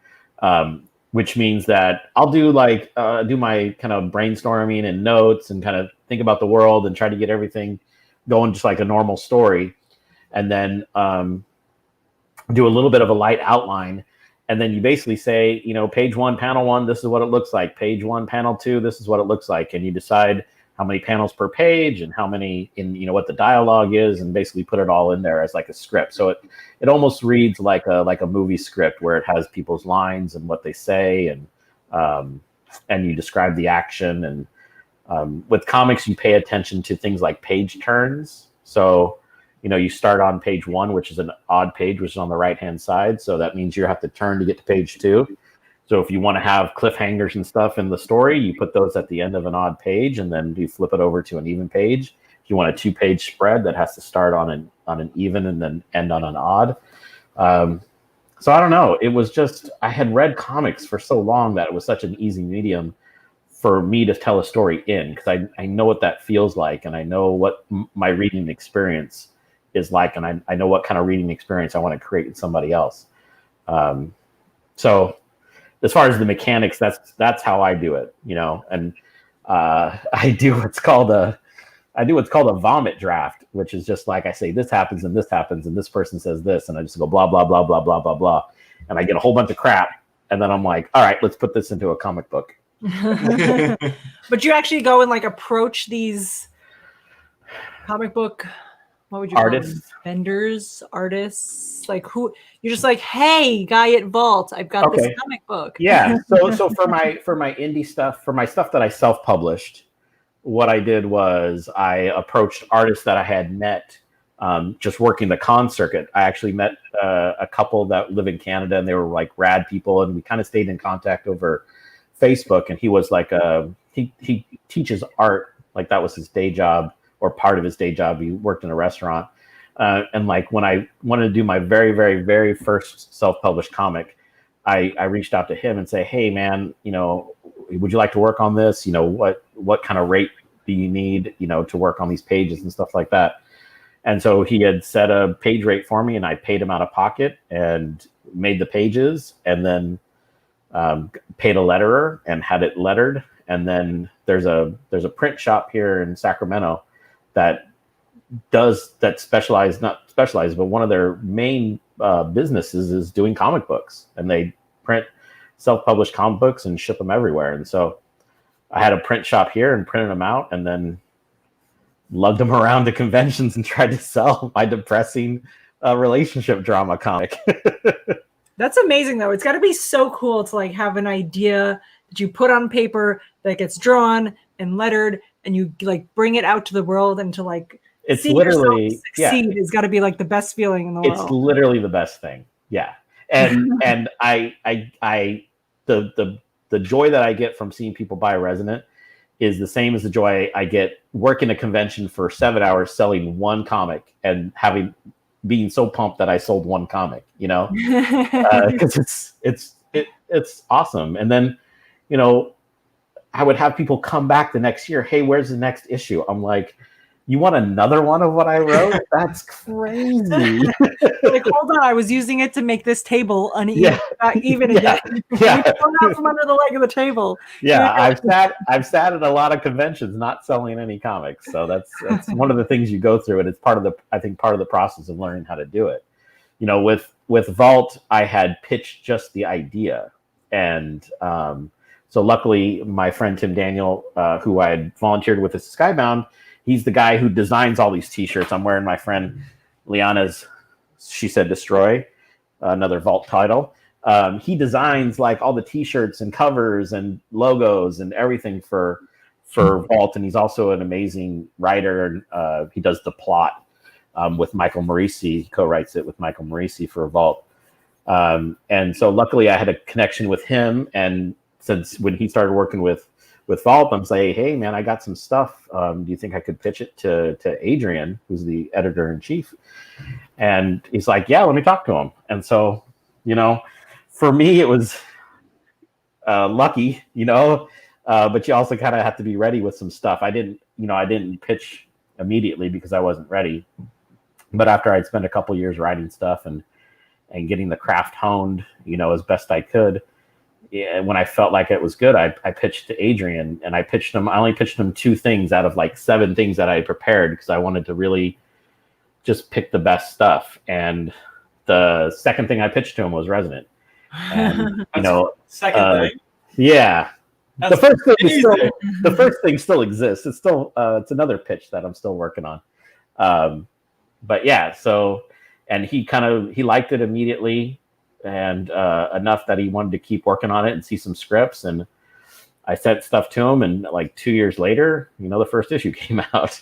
which means that I'll do do my kind of brainstorming and notes and kind of think about the world and try to get everything going just like a normal story, and then do a little bit of a light outline. And then you basically say, you know, page 1, panel 1, this is what it looks like. Page 1, panel 2, this is what it looks like. And you decide how many panels per page and how many what the dialogue is, and basically put it all in there as like a script. So it almost reads like a movie script where it has people's lines and what they say, and you describe the action. And with comics, you pay attention to things like page turns. So you start on page 1, which is an odd page, which is on the right-hand side. So that means you have to turn to get to page 2. So if you want to have cliffhangers and stuff in the story, you put those at the end of an odd page, and then you flip it over to an even page. If you want a 2-page spread that has to start on an even and then end on an odd. So I don't know. It was just, I had read comics for so long that it was such an easy medium for me to tell a story in, because I know what that feels like, and I know what my reading experience is like, and I know what kind of reading experience I want to create in somebody else. So as far as the mechanics, that's how I do it, and I do what's called a vomit draft, which is just like I say, this happens and this happens and this person says this, and I just go blah blah blah blah blah blah blah, and I get a whole bunch of crap, and then I'm like, all right, let's put this into a comic book. But you actually go and like approach these comic book, what would you call them? Artists. Vendors, artists, like who you're just like, hey, guy at Vault, I've got this comic book. Yeah. So for my indie stuff, for my stuff that I self-published, what I did was I approached artists that I had met just working the con circuit. I actually met a couple that live in Canada, and they were like rad people, and we kind of stayed in contact over Facebook. And he was like he teaches art, like that was his day job or part of his day job. He worked in a restaurant, and like when I wanted to do my very, very, very first self-published comic, I reached out to him and say, hey man, you know, would you like to work on this? You know, what kind of rate do you need, you know, to work on these pages and stuff like that? And so he had set a page rate for me, and I paid him out of pocket and made the pages, and then paid a letterer and had it lettered. And then there's a print shop here in Sacramento that specialize, not specialized, but one of their main businesses is doing comic books, and they print self-published comic books and ship them everywhere. And so I had a print shop here and printed them out, and then lugged them around to conventions and tried to sell my depressing relationship drama comic. That's amazing though. It's got to be so cool to like have an idea that you put on paper that gets drawn and lettered, and you like bring it out to the world, and to like it's see literally succeed has got to be like the best feeling in the world. It's literally the best thing. Yeah. And and the joy that I get from seeing people buy Resonant is the same as the joy I get working a convention for 7 hours selling one comic and being so pumped that I sold one comic, you know, because it's awesome. And then, you know, I would have people come back the next year. Hey, where's the next issue? I'm like, you want another one of what I wrote? That's crazy. Like, hold on, I was using it to make this table uneven, even again. Yeah. Out from under the leg of the table. Yeah, I've sat at a lot of conventions not selling any comics. So that's one of the things you go through, and it's part of the process of learning how to do it. You know, with Vault, I had pitched just the idea, and so luckily my friend Tim Daniel, who I had volunteered with as Skybound, he's the guy who designs all these T-shirts. I'm wearing my friend Liana's She Said Destroy, another Vault title. He designs like all the T-shirts and covers and logos and everything for Vault, and he's also an amazing writer. He does the plot with Michael Morisi. He co-writes it with Michael Morisi for Vault. And so luckily I had a connection with him, and since when he started working with Vault, I'm saying, hey man, I got some stuff. Do you think I could pitch it to Adrian, who's the editor-in-chief? And he's like, yeah, let me talk to him. And so, you know, for me, it was lucky, you know, but you also kind of have to be ready with some stuff. I didn't pitch immediately because I wasn't ready. But after I'd spent a couple years writing stuff and getting the craft honed, you know, as best I could, when I felt like it was good, I pitched to Adrian, and I only pitched him 2 things out of like 7 things that I had prepared, because I wanted to really just pick the best stuff. And the second thing I pitched to him was Resonant. And, you know, second thing. Yeah. That's the first thing still exists. It's still, it's another pitch that I'm still working on. But yeah, so, and he liked it immediately, and enough that he wanted to keep working on it and see some scripts. And I sent stuff to him, and like 2 years later, you know, the first issue came out.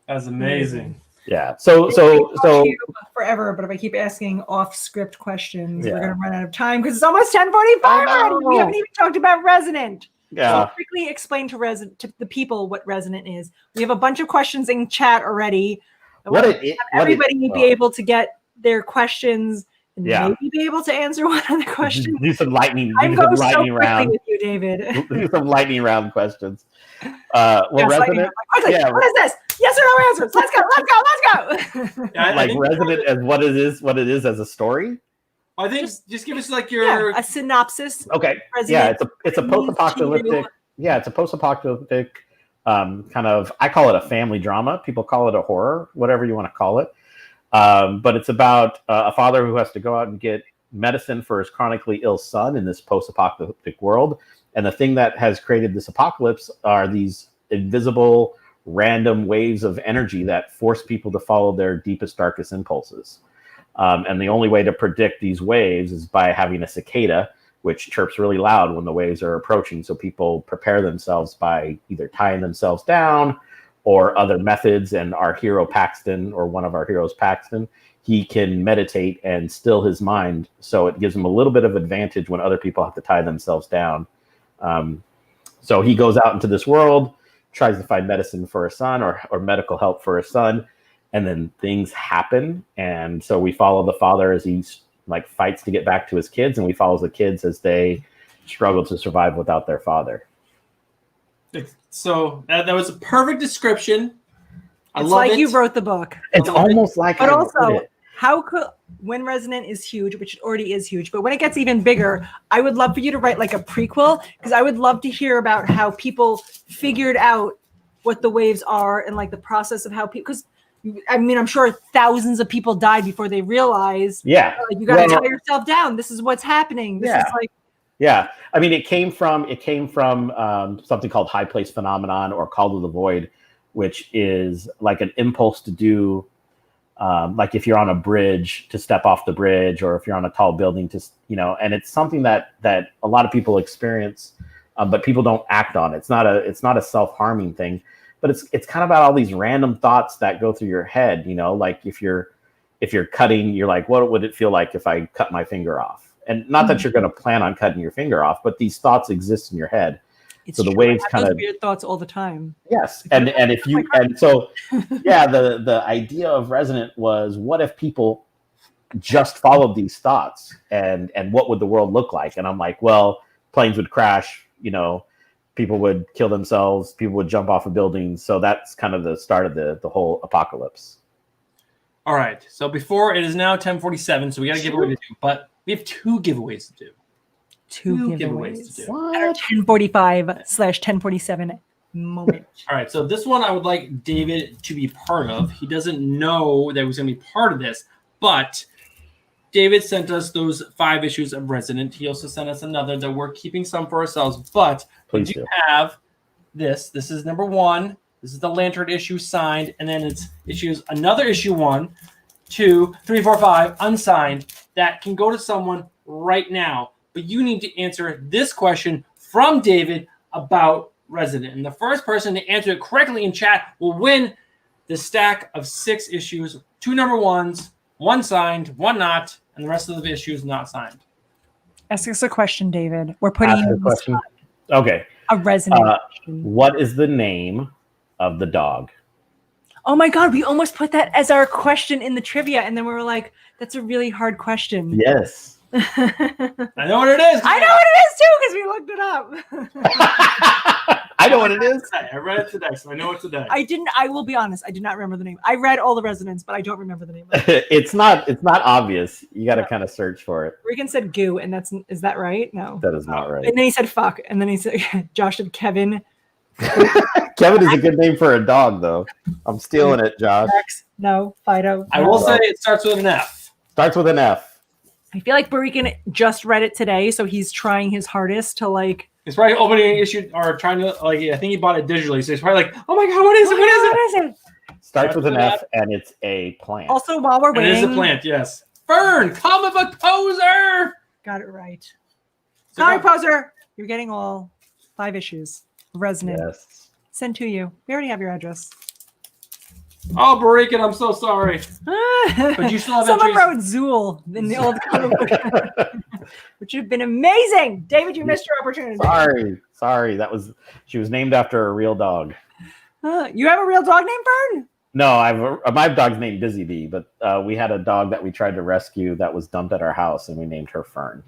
That's amazing. Yeah. So forever, but if I keep asking off-script questions, we're gonna run out of time because it's almost 10:45 already. We haven't even talked about Resonant. Yeah. So quickly explain to the people what Resonant is. We have a bunch of questions in chat already. Everybody be able to get their questions and maybe be able to answer one of the questions. Do some lightning. I'm going so quickly with you, David. Do some lightning round questions. Resonant. What is this? Yes or no answers. Let's go. Like Resonant as what it is as a story. I think just give us like your a synopsis. Okay. Resonant, it's a post-apocalyptic. Yeah, it's a post-apocalyptic kind of. I call it a family drama. People call it a horror, whatever you want to call it. But it's about a father who has to go out and get medicine for his chronically ill son in this post-apocalyptic world. And the thing that has created this apocalypse are these invisible, random waves of energy that force people to follow their deepest, darkest impulses. And the only way to predict these waves is by having a cicada, which chirps really loud when the waves are approaching. So people prepare themselves by either tying themselves down or other methods. And our hero Paxton, or one of our heroes, Paxton, he can meditate and still his mind. So it gives him a little bit of advantage when other people have to tie themselves down. So he goes out into this world, tries to find medicine for his son or medical help for his son. And then things happen. And so we follow the father as he's like fights to get back to his kids. And we follow the kids as they struggle to survive without their father. So that was a perfect description. I It's love like it. you wrote the book. It's almost like, But I also, wrote it. how could, when Resonant is huge, which it already is huge, but when it gets even bigger, I would love for you to write like a prequel, because I would love to hear about how people figured out what the waves are and like the process of how people, because I mean, I'm sure thousands of people died before they realized, Yeah. like, you got to tie yourself down. This is what's happening. This is like, yeah. I mean, it came from something called high place phenomenon or call to the void, which is like an impulse to do, like if you're on a bridge to step off the bridge, or if you're on a tall building to, and it's something that a lot of people experience, but people don't act on. It's not a self-harming thing, but it's kind of about all these random thoughts that go through your head, like if you're cutting, you're like, what would it feel like if I cut my finger off? And not that you're going to plan on cutting your finger off, but these thoughts exist in your head. it's So the true. waves I have kind those of weird thoughts all the time. yes, and if you and so yeah, the idea of Resonant was, what if people just followed these thoughts, and what would the world look like? And I'm like, well, planes would crash, people would kill themselves, people would jump off of buildings. So that's kind of the start of the whole apocalypse. All right. So before, it is now 10:47, so we got a giveaway to do, but we have two giveaways to do. Two giveaways to do. At our 10:45/10:47 moment. All right. So this one I would like David to be part of. He doesn't know that he was going to be part of this, but David sent us those 5 issues of Resident. He also sent us another that we're keeping some for ourselves, but Please we do. have this. This is number 1. This is the Lantern issue signed, and then it's another issue 1, 2, 3, 4, 5 unsigned that can go to someone right now. But you need to answer this question from David about Resident. And the first person to answer it correctly in chat will win the stack of 6 issues, 2 number 1s, 1 signed, 1 not, and the rest of the issues not signed. Ask us a question, David. We're putting Ask you a on the question. spot. Okay. A Resonant question. What is the name of the dog? Oh my God, we almost put that as our question in the trivia, and then we were like, that's a really hard question. Yes. I know what it is. I know what it is too, because we looked it up. I know what it is. I read it today, so I know it today. I will be honest, I did not remember the name. I read all the Resonants, but I don't remember the name of it. It's not obvious. You got to kind of search for it. Regan said goo, and is that right? No. That is not right. And then he said fuck, and then he said Josh said Kevin. Kevin is a good name for a dog, though. I'm stealing it, Josh. Rex, no. Fido. I no. will say it starts with an F. Starts with an F. I feel like Barikan just read it today, so he's trying his hardest to like. He's probably opening an issue or trying to I think he bought it digitally, so he's probably like, "Oh my God, what is it? What is it?" What is it? Starts with an F, and it's a plant. Also, while we're And it waiting, is a plant, yes. Fern, comic book poser. got it right. So Comic go- poser, you're getting all 5 issues. Resonant. Yes. Send to you. We already have your address. Oh, Barikan, I'm so sorry. But you still have Someone entries. wrote Zool in the old comic book, which would have been amazing. David, you missed your opportunity. Sorry. She was named after a real dog. You have a real dog named Fern? No, my dog's named Busy Bee, but we had a dog that we tried to rescue that was dumped at our house, and we named her Fern.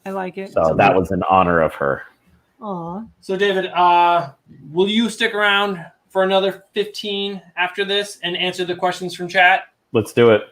I like it. So that was in honor of her. Aw. So, David, will you stick around for another 15 after this and answer the questions from chat? Let's do it.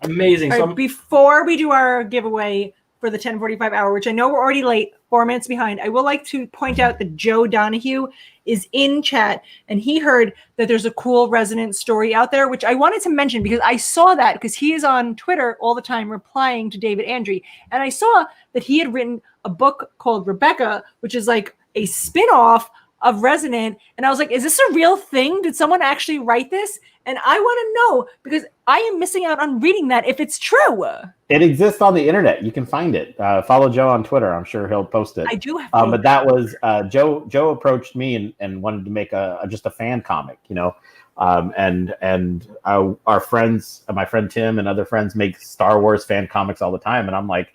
Amazing. All So right, before we do our giveaway for the 10:45 hour, which I know we're already late, 4 minutes behind, I would like to point out that Joe Donahue is in chat, and he heard that there's a cool Resonant story out there, which I wanted to mention because I saw that because he is on Twitter all the time replying to David Andry, and I saw that he had written a book called Rebecca, which is like a spin-off of Resonant, and I was like, is this a real thing? Did someone actually write this? And I want to know because I am missing out on reading that if it's true. It exists on the internet. You can find it. Follow Joe on Twitter. I'm sure he'll post it. I do have but that was Joe. Joe approached me and wanted to make just a fan comic, you know. And our friends, my friend Tim and other friends make Star Wars fan comics all the time, and I'm like,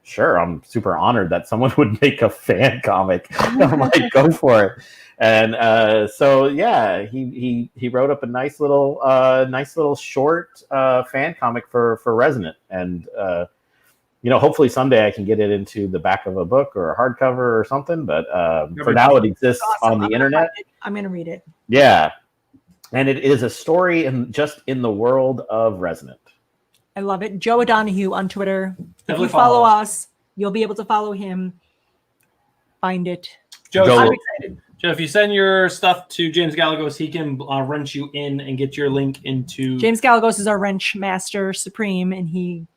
sure, I'm super honored that someone would make a fan comic. I'm like, go for it. And so yeah, he wrote up a nice little short fan comic for Resonant, and you know, hopefully someday I can get it into the back of a book or a hardcover or something. But for now, it exists on the internet. I'm gonna read it. Yeah, and it is a story just in the world of Resonant. I love it. Joe O'Donoghue on Twitter. If you Definitely follow us, you'll be able to follow him. Find it. Joe, I'm excited. Joe, if you send your stuff to James Galagos, he can wrench you in and get your link into. James Galagos is our wrench master supreme, and he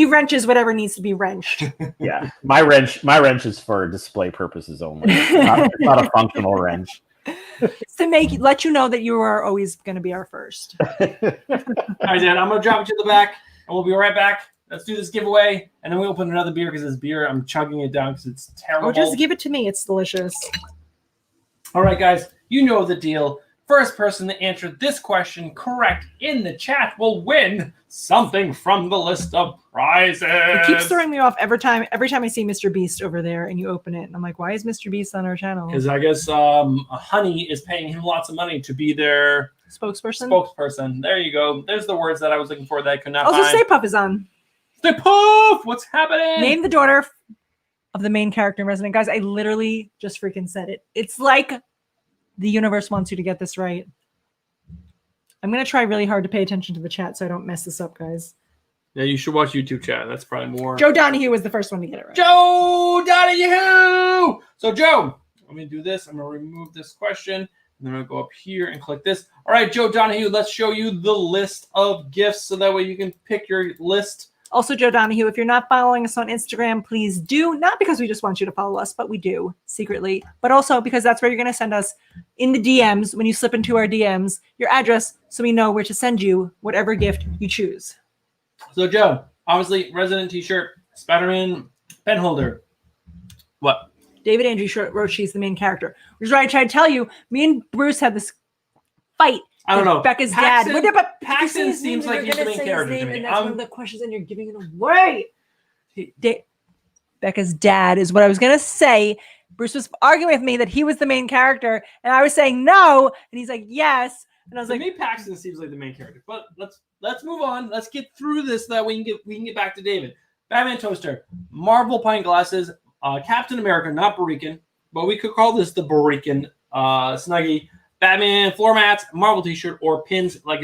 wrenches whatever needs to be wrenched. Yeah, my wrench is for display purposes only. It's not a functional wrench. It's to let you know that you are always going to be our first. All right, Dan, I'm going to drop it to the back, and we'll be right back. Let's do this giveaway, and then we open another beer because this beer, I'm chugging it down because it's terrible. Oh, just give it to me. It's delicious. All right, guys, you know the deal. First person to answer this question correct in the chat will win something from the list of prizes. It keeps throwing me off every time I see Mr. Beast over there and you open it. And I'm like, why is Mr. Beast on our channel? Because I guess Honey is paying him lots of money to be their spokesperson. There you go. There's the words that I was looking for that I could not also, find. Stay Puft is on. Stay Puft! What's happening? Name the daughter of the main character in Resident. Guys, I literally just freaking said it. It's like the universe wants you to get this right. I'm going to try really hard to pay attention to the chat so I don't mess this up, guys. Yeah, you should watch YouTube chat. That's probably more. Joe Donahue was the first one to get it right. Joe Donahue! So, Joe, let me do this. I'm going to remove this question. And then I'm going to go up here and click this. All right, Joe Donahue, let's show you the list of gifts so that way you can pick your list. Also, Joe Donahue, if you're not following us on Instagram, please do. Not because we just want you to follow us, but we do secretly. But also because that's where you're going to send us in the DMs, when you slip into our DMs, your address so we know where to send you whatever gift you choose. So, Joe, obviously, Resident t-shirt, Spider-Man pen holder. What? David Andry wrote she's the main character. Which is why I tried to tell you, me and Bruce had this fight. I don't know. Becca's Paxton, dad. Paxton seems like he's the main character to me. And that's one of the questions, and you're giving it away. Becca's dad is what I was going to say. Bruce was arguing with me that he was the main character, and I was saying no, and he's like, yes. And I was to like, me, Paxton seems like the main character. But let's move on. Let's get through this so that we can get back to David. Batman toaster, Marvel pint glasses, Captain America, not Barican, but we could call this the Barican Snuggie. Batman floor mats, Marvel t-shirt, or pins, like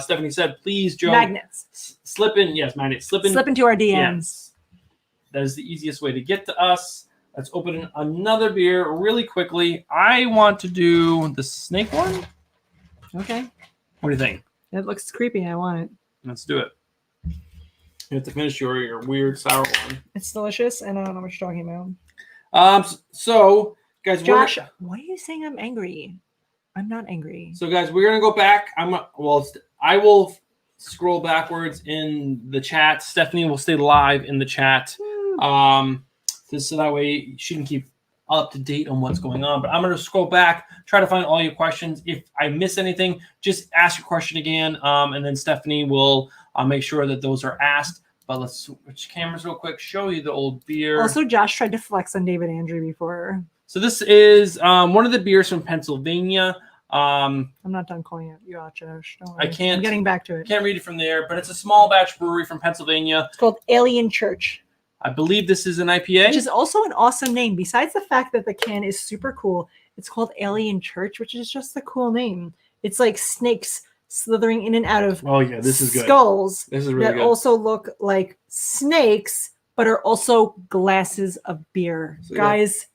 Stephanie said. Please, Joe. Magnets. Slip in. Yes, magnets. Slip into our DMs. Yes. That is the easiest way to get to us. Let's open another beer really quickly. I want to do the snake one. Okay. What do you think? It looks creepy. I want it. Let's do it. You have to finish your weird sour one. It's delicious, and I don't know what you're talking about. So, guys, Josh, why are you saying I'm angry? I'm not angry. So, guys, we're gonna go back. I will scroll backwards in the chat. Stephanie will stay live in the chat. So that way she can keep up to date on what's going on. But I'm gonna scroll back, try to find all your questions. If I miss anything, just ask your question again, and then Stephanie will make sure that those are asked. But let's switch cameras real quick. Show you the old beer. Also, Josh tried to flex on David Andry before. So this is one of the beers from Pennsylvania. I'm not done calling it Josh. Don't worry. I can't. I'm getting back to it. Can't read it from there, but it's a small batch brewery from Pennsylvania. It's called Alien Church. I believe this is an IPA. Which is also an awesome name. Besides the fact that the can is super cool, it's called Alien Church, which is just a cool name. It's like snakes slithering in and out of this is good. Skulls this is really that good. Also look like snakes, but are also glasses of beer. So, guys,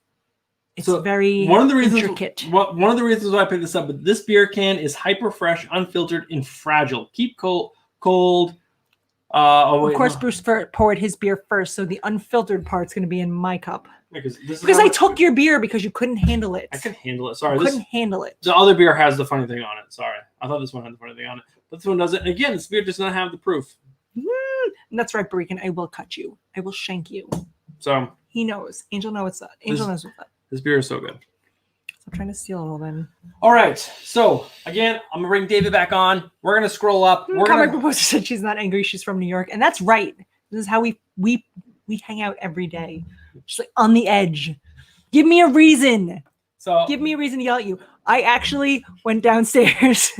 It's very one of the reasons, intricate. One of the reasons why I picked this up, but this beer can is hyper fresh, unfiltered, and fragile. Keep cold. Of course, Bruce poured his beer first, so the unfiltered part's going to be in my cup. Because I took your beer because you couldn't handle it. I couldn't handle it. Sorry, couldn't handle it. The other beer has the funny thing on it. Sorry, I thought this one had the funny thing on it, but this one doesn't. And again, this beer does not have the proof. And that's right, Barican. I will cut you. I will shank you. So he knows. Angel knows what's up. Angel knows what's up. This beer is so good. I'm trying to steal it all then. All right. So again, I'm gonna bring David back on. We're gonna scroll up. Comic Proposer said she's not angry. She's from New York, and that's right. This is how we hang out every day. Just like on the edge. Give me a reason. Give me a reason to yell at you. I actually went downstairs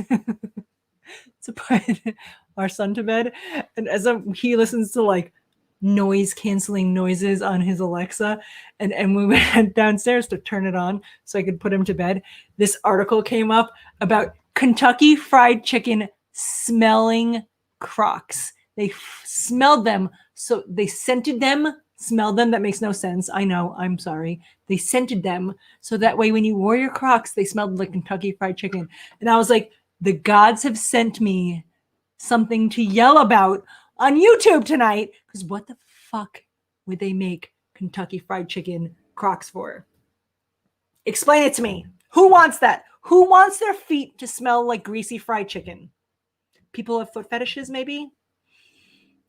to put our son to bed, and as he listens to like noise canceling noises on his Alexa, and we went downstairs to turn it on so I could put him to bed. This article came up about Kentucky Fried Chicken smelling Crocs. They smelled them, so they scented them. Smelled them. That makes no sense. I know. I'm sorry. They scented them so that way when you wore your Crocs, they smelled like Kentucky Fried Chicken. And I was like, the gods have sent me something to yell about on YouTube tonight, because what the fuck would they make Kentucky Fried Chicken Crocs for? Explain it to me. Who wants that? Who wants their feet to smell like greasy fried chicken? People have foot fetishes, maybe?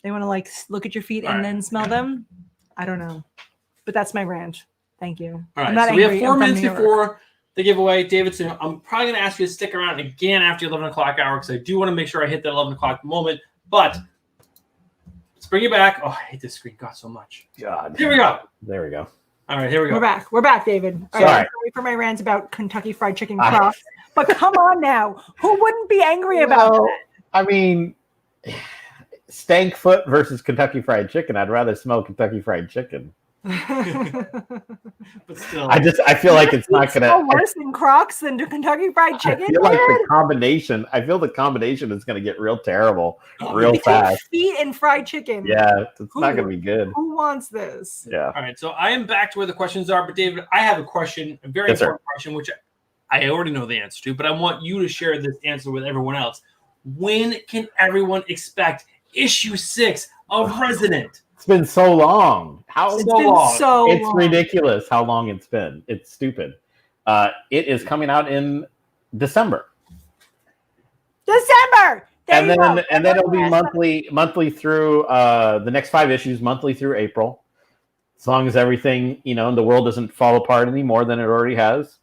They want to like look at your feet and then smell them? I don't know. But that's my rant. Thank you. All right, so we have 4 minutes before the giveaway. David, I'm probably going to ask you to stick around again after 11 o'clock hour, because I do want to make sure I hit that 11 o'clock moment. But let's bring you back. Oh, I hate this screen. God, so much. God. Here we go. There we go. All right, here we go. We're back, David. All right, sorry for my rant about Kentucky Fried Chicken Crocs. But come on now. Who wouldn't be angry about that? I mean, stank foot versus Kentucky Fried Chicken. I'd rather smell Kentucky Fried Chicken. But still, I feel like it's not gonna worse than Crocs than Kentucky Fried Chicken. I feel like the combination is gonna get real terrible real fast. Feet and fried chicken. Yeah, it's not gonna be good. Who wants this? Yeah. All right, so I am back to where the questions are, but David, I have a question, a very important question, which I already know the answer to, but I want you to share this answer with everyone else. When can everyone expect issue 6 of Resident? It's been so long. It's ridiculous how long it's been. It's stupid. It is coming out in December. And then it'll be monthly through the next 5 issues, monthly through April. As long as everything, in the world doesn't fall apart any more than it already has.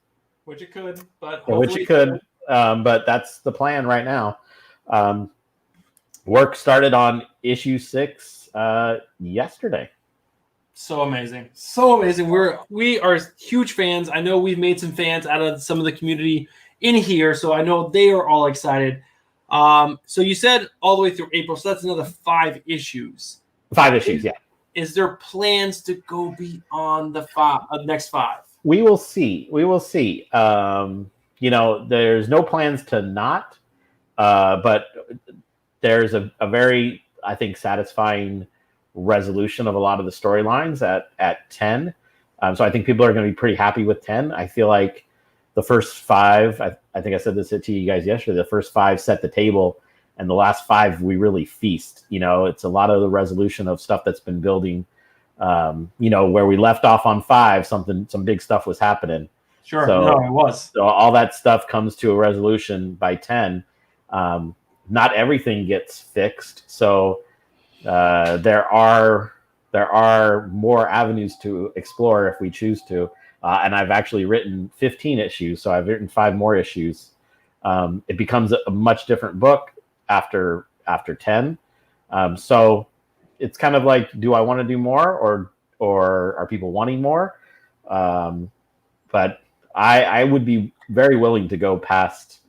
Which it could, but but that's the plan right now. Work started on issue 6 yesterday. So amazing. We are huge fans. I know we've made some fans out of some of the community in here, so I know they are all excited. So you said all the way through April, so that's another 5 issues. 5 issues, yeah. Is there plans to go beyond the next 5? We will see. There's no plans to not, but there's a very, I think, satisfying resolution of a lot of the storylines at 10. So I think people are going to be pretty happy with 10. I feel like the first 5, I think I said this to you guys yesterday, the first 5 set the table, and the last 5 we really feast. It's a lot of the resolution of stuff that's been building. Where we left off on 5, some big stuff was happening. Sure, it was. So all that stuff comes to a resolution by 10. Not everything gets fixed, so there are more avenues to explore if we choose to. And I've actually written 15 issues, so I've written 5 more issues. It becomes a much different book after 10. So it's kind of like, do I want to do more, or are people wanting more? But I would be very willing to go past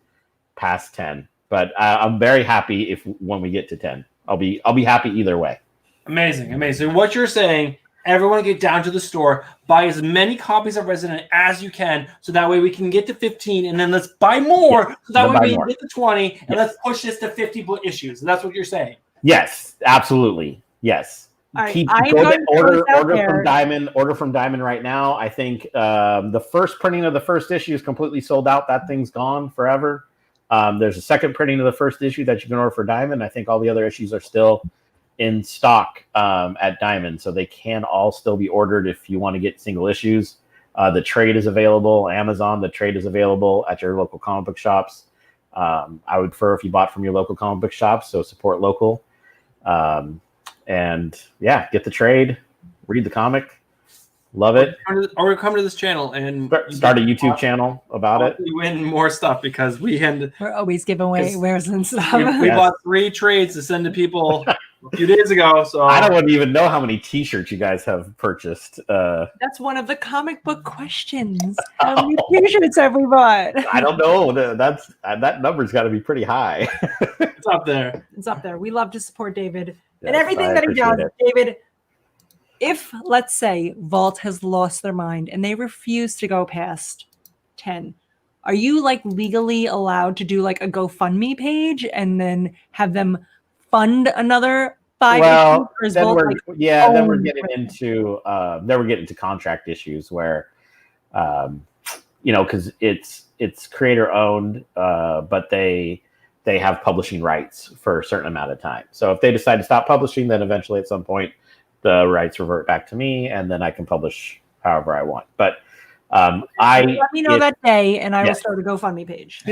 10. But I'm very happy when we get to 10. I'll be happy either way. Amazing. What you're saying, everyone get down to the store, buy as many copies of Resident as you can, so that way we can get to 15, and then let's buy more, so that way we can get to 20, and let's push this to 50 issues. And that's what you're saying. Yes, absolutely. Yes. right, keep I'm go going to to order throw this out order there. from Diamond. Order from Diamond right now. I think the first printing of the first issue is completely sold out. That thing's gone forever. There's a second printing of the first issue that you can order for Diamond. I think all the other issues are still in stock at Diamond, so they can all still be ordered if you want to get single issues. The trade is available. Amazon, the trade is available at your local comic book shops. I would prefer if you bought from your local comic book shops, so support local. And yeah, get the trade, read the comic, love it. Or come to this channel and Start a YouTube channel about it. You win more stuff because we're always giving away wares and stuff. We bought 3 trades to send to people a few days ago. So I don't even know how many T-shirts you guys have purchased. That's one of the comic book questions. How many T-shirts have we bought? I don't know. That number's got to be pretty high. It's up there. It's up there. We love to support David Yes, and everything I that he does. appreciate David, if let's say Vault has lost their mind and they refuse to go past 10, are you like legally allowed to do like a GoFundMe page and then have them fund another 5 Well, issues? then Vault, then we're own getting into contract issues where, because it's creator owned, but they have publishing rights for a certain amount of time. So if they decide to stop publishing, then eventually at some point the rights revert back to me, and then I can publish however I want. But let me know that day, and I will start a GoFundMe page.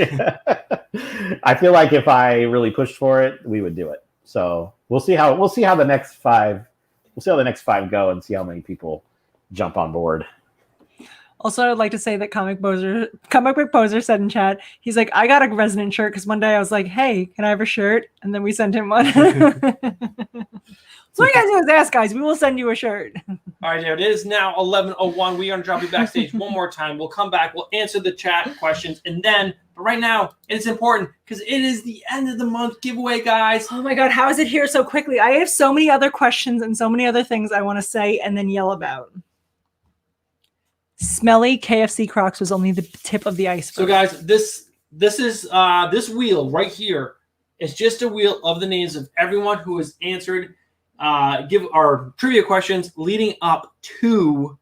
I feel like if I really pushed for it, we would do it. So we'll see how the next 5 go and see how many people jump on board. Also, I would like to say that Comic Book Poser said in chat, he's like, I got a Resident shirt because one day I was like, hey, can I have a shirt? And then we sent him one. So what you guys do is ask, guys. We will send you a shirt. All right, David. It is now 11:01. We are going to drop you backstage one more time. We'll come back. We'll answer the chat questions. And then, but right now, it's important because it is the end of the month giveaway, guys. Oh, my God. How is it here so quickly? I have so many other questions and so many other things I want to say and then yell about. Smelly KFC Crocs was only the tip of the iceberg. So, guys, this is this wheel right here is just a wheel of the names of everyone who has answered give our trivia questions leading up to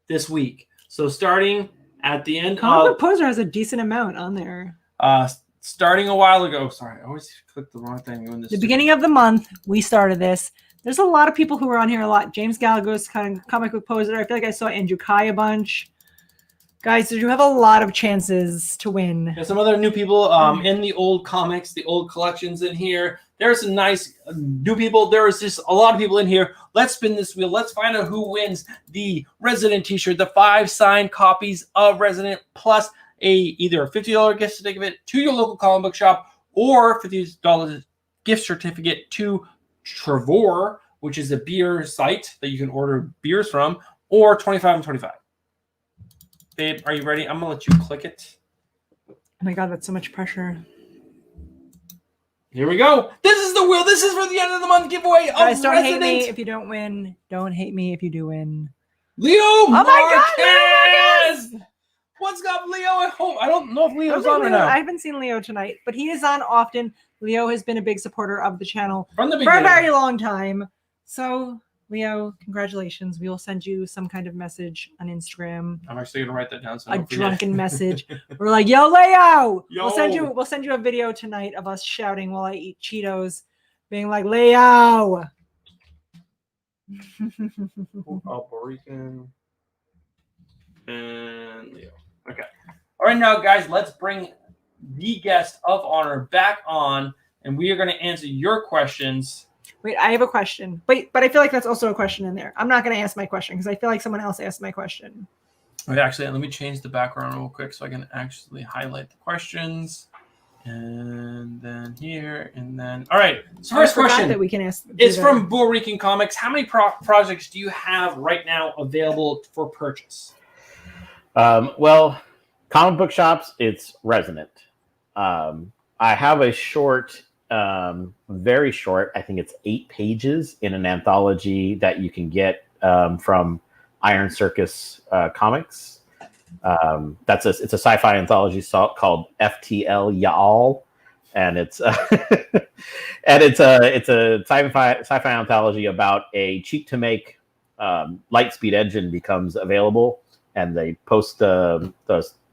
this week. So starting at the end Comic Book Poser has a decent amount on there. Starting a while ago. Sorry, I always click the wrong thing. The beginning of the month, we started this. There's a lot of people who are on here a lot. James Gallagher's kind of Comic Book Poser. I feel like I saw Andrew Kai a bunch. Guys, you have a lot of chances to win. There's some other new people in the old comics, the old collections in here. There are some nice new people. There is just a lot of people in here. Let's spin this wheel. Let's find out who wins the Resident t-shirt, the 5 signed copies of Resident, plus either a $50 gift certificate to your local comic book shop or $50 gift certificate to Trevor, which is a beer site that you can order beers from, or 25 and 25. Babe, are you ready? I'm going to let you click it. Oh my God, that's so much pressure. Here we go. This is the wheel. This is for the end of the month giveaway. Guys, don't hate me if you don't win. Don't hate me if you do win. Leo Marquez. My God, What's up, Leo? I don't know if Leo's on or not. I haven't seen Leo tonight, but he is on often. Leo has been a big supporter of the channel from the beginning for a very long time. So, Leo, congratulations. We will send you some kind of message on Instagram. I'm actually gonna write that down. So a drunken message. We're like, yo, Leo! Yo. We'll send you a video tonight of us shouting while I eat Cheetos, being like, Leo! Borican and Leo. Okay. All right, now, guys, let's bring the guest of honor back on, and we are going to answer your questions. Wait, I have a question. Wait, but I feel like that's also a question in there. I'm not going to ask my question because I feel like someone else asked my question. Wait, actually, let me change the background real quick so I can actually highlight the questions. And then here, and then... All right, so first question that we can ask. It's from Borican Comics. How many projects do you have right now available for purchase? Well, comic book shops, it's Resonant. I have a short, very short, I think it's 8 pages in an anthology that you can get from Iron Circus Comics. It's a sci-fi anthology called FTL Y'all, and it's And it's a sci-fi anthology about a cheap to make Lightspeed engine becomes available, and they post those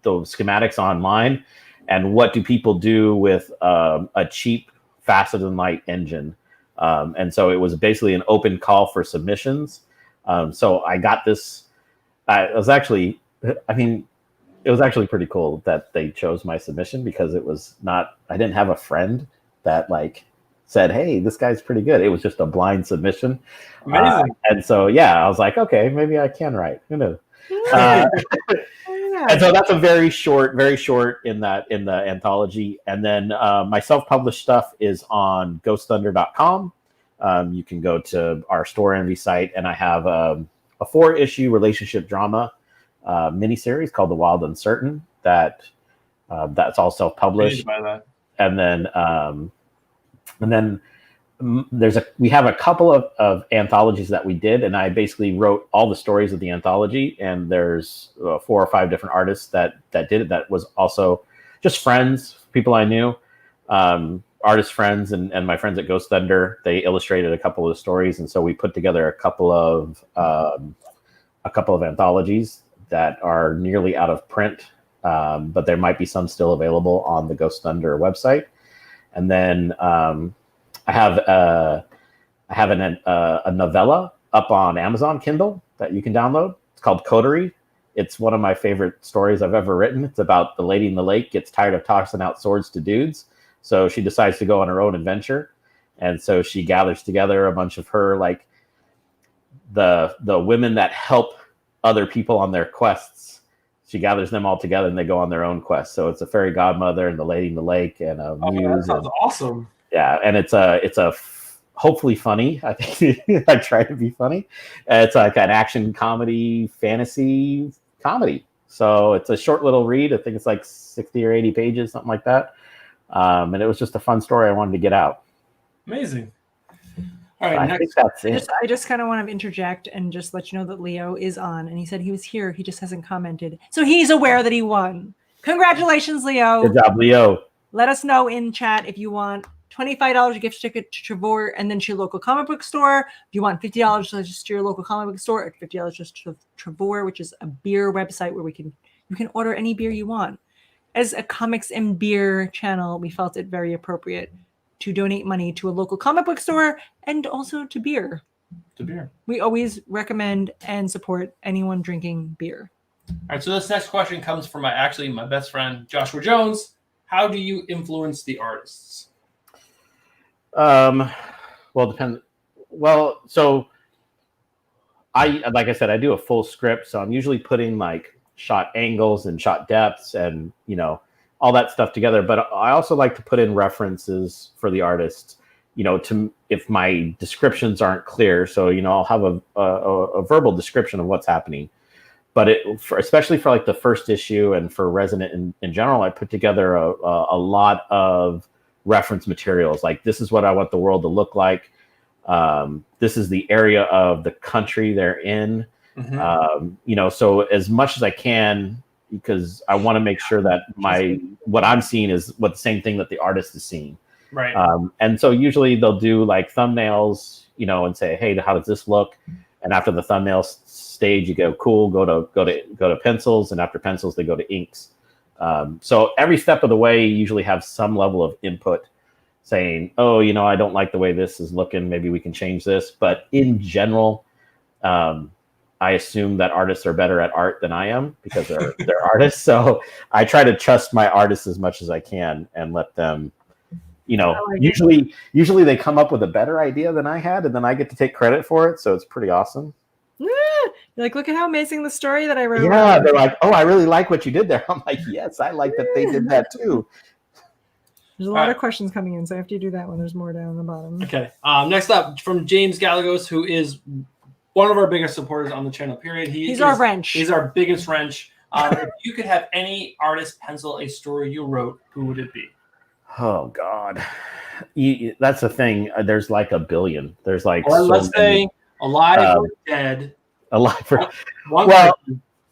schematics online. And what do people do with a cheap, faster than light engine? And so it was basically an open call for submissions. So I got this. It was actually pretty cool that they chose my submission, because it was not. I didn't have a friend that like said, "Hey, this guy's pretty good." It was just a blind submission. Amazing. And so I was like, okay, maybe I can write. Who knows? And so that's a very short in the anthology. And then my self-published stuff is on ghostthunder.com. You can go to our Store Envy site, and I have a 4-issue relationship drama miniseries called The Wild Uncertain. That's all self-published. And then we have a couple of anthologies that we did, and I basically wrote all the stories of the anthology, and there's 4 or 5 different artists that did it. That was also just friends, people I knew, artist friends, and my friends at Ghost Thunder. They illustrated a couple of the stories, and so we put together a couple of anthologies that are nearly out of print, but there might be some still available on the Ghost Thunder website. And then I have a novella up on Amazon Kindle that you can download. It's called Coterie. It's one of my favorite stories I've ever written. It's about the lady in the lake gets tired of tossing out swords to dudes, so she decides to go on her own adventure. And so she gathers together a bunch of her, like the women that help other people on their quests. She gathers them all together, and they go on their own quest. So it's a fairy godmother and the lady in the lake and a muse. That sounds awesome. Yeah, and it's a hopefully funny. I think I try to be funny. It's like an action comedy, fantasy comedy. So it's a short little read. I think it's like 60 or 80 pages, something like that. And it was just a fun story I wanted to get out. Amazing. All right, I think that's it. I just kind of want to interject and just let you know that Leo is on, and he said he was here. He just hasn't commented. So he's aware that he won. Congratulations, Leo. Good job, Leo. Let us know in chat if you want $25 gift ticket to Trevor and then to your local comic book store. If you want $50 just to your local comic book store, or $50 just to Trevor, which is a beer website where you can order any beer you want. As a comics and beer channel, we felt it very appropriate to donate money to a local comic book store and also to beer. We always recommend and support anyone drinking beer. All right, so this next question comes from my best friend, Joshua Jones. How do you influence the artists? Well, depends. Well, so like I said, I do a full script, so I'm usually putting like shot angles and shot depths and all that stuff together. But I also like to put in references for the artists, if my descriptions aren't clear. So I'll have a verbal description of what's happening. But especially for like the first issue and for Resonant in general, I put together a lot of reference materials. Like, this is what I want the world to look like. This is the area of the country they're in. Mm-hmm. So as much as I can, because I want to make sure that what I'm seeing is what the same thing that the artist is seeing. Right. And so usually they'll do like thumbnails, and say, hey, how does this look? And after the thumbnail stage, you go, cool, go to pencils, and after pencils, they go to inks. So every step of the way, you usually have some level of input saying, oh, I don't like the way this is looking. Maybe we can change this. But in general, I assume that artists are better at art than I am because they're artists. So I try to trust my artists as much as I can and let them, usually they come up with a better idea than I had, and then I get to take credit for it. So it's pretty awesome. You're like, look at how amazing the story that I wrote. Yeah, they're like, oh, I really like what you did there. I'm like, yes, I like that they did that too. There's a lot of questions coming in, so after you do that one, there's more down the bottom. Okay. Next up, from James Galagos, who is one of our biggest supporters on the channel, period. He's our wrench. He's our biggest wrench. If you could have any artist pencil a story you wrote, who would it be? Oh, God. That's the thing. There's like a billion. There's like, or let's say alive or dead. Alive or one well,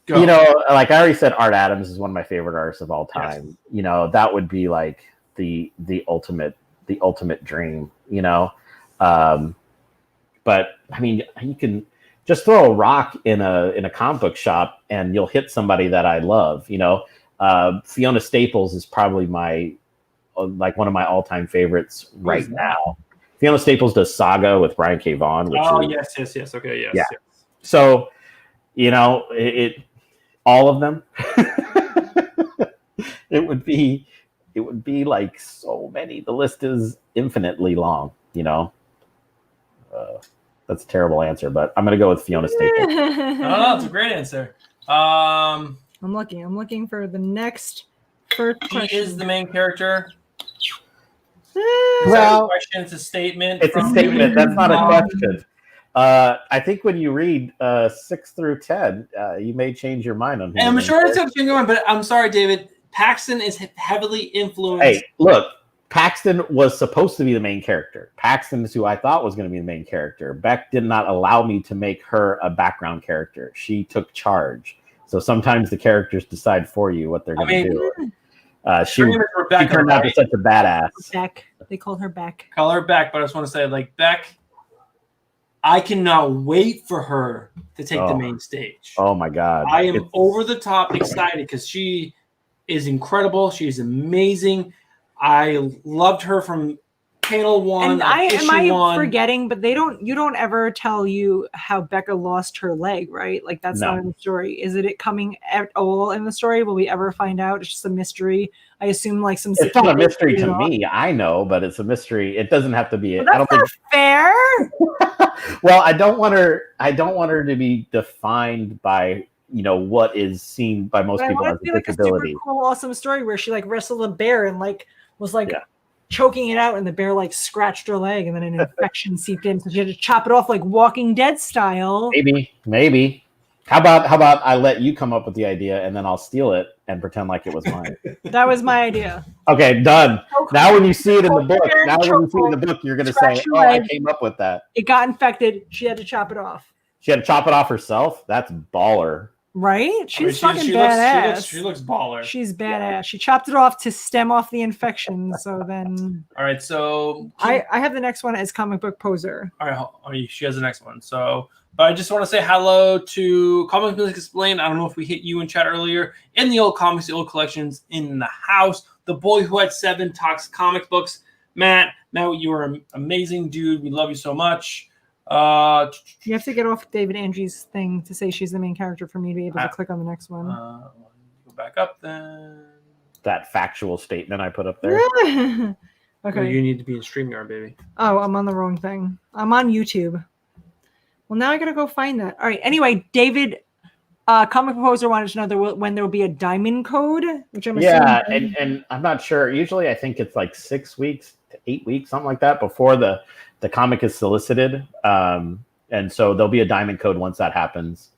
like I already said, Art Adams is one of my favorite artists of all time. Yes. That would be like the ultimate the ultimate dream, you know. But I mean, you can just throw a rock in a comic book shop and you'll hit somebody that I love, you know. Fiona Staples is probably my one of my all-time favorites right now. Fiona Staples does Saga with Brian K. Vaughan. Yes. Okay, yes. Yeah. So, you know, all of them. it would be like so many. The list is infinitely long, you know. That's a terrible answer, but I'm going to go with Fiona Staples. Oh, that's a great answer. I'm looking for the next first question. She is the main character. Well, question. It's a statement. It's a statement. That's not a question. I think when you read 6 through 10, you may change your mind on. And I'm sure it's up to you, but I'm sorry, David. Paxton is heavily influenced. Hey, look, Paxton was supposed to be the main character. Paxton is who I thought was going to be the main character. Beck did not allow me to make her a background character. She took charge. So sometimes the characters decide for you what they're going to do. She turned out to such a badass. Beck. They called her Beck. Call her Beck, but I just want to say, like, Beck, I cannot wait for her to take the main stage. Oh, my God. I am over the top excited because she is incredible. She's amazing. I loved her from panel 1. And am I forgetting? But you don't ever tell you how Becca lost her leg, right? Like that's not in the story. Is it coming at all in the story? Will we ever find out? It's just a mystery. I assume like some. It's not a mystery to me. I know, but it's a mystery. It doesn't have to be. Well, that's not fair. Well, I don't want her to be defined by, you know, what is seen by most people as a like disability. A super cool, awesome story where she like wrestled a bear and like was like choking it out, and the bear like scratched her leg, and then an infection seeped in, so she had to chop it off like Walking Dead style. Maybe. How about I let you come up with the idea, and then I'll steal it and pretend like it was mine. That was my idea. Okay, done. Now when you see it in the book, you're gonna say, "Oh, I came up with that." It got infected. She had to chop it off. She had to chop it off herself. That's baller. Right? She's fucking badass. She looks baller. She's badass. Yeah. She chopped it off to stem off the infection. So then. All right. So I have the next one as comic book poser. All right. She has the next one. So, but I just want to say hello to Comic Music Explained. I don't know if we hit you in chat earlier. In the old comics, the old collections in the house. The boy who had 7 talks comic books. Matt, you are an amazing dude. We love you so much. You have to get off David Andry's thing to say she's the main character for me to be able to click on the next one. Go back up then. That factual statement I put up there. Okay. Well, you need to be in StreamYard, baby. Oh, I'm on the wrong thing. I'm on YouTube. Well, now I gotta go find that. All right. Anyway, David, Comic Proposer wanted to know when there will be a diamond code, which I'm assuming. and I'm not sure. Usually, I think it's like 6 weeks to 8 weeks, something like that, before the comic is solicited, and so there'll be a diamond code once that happens.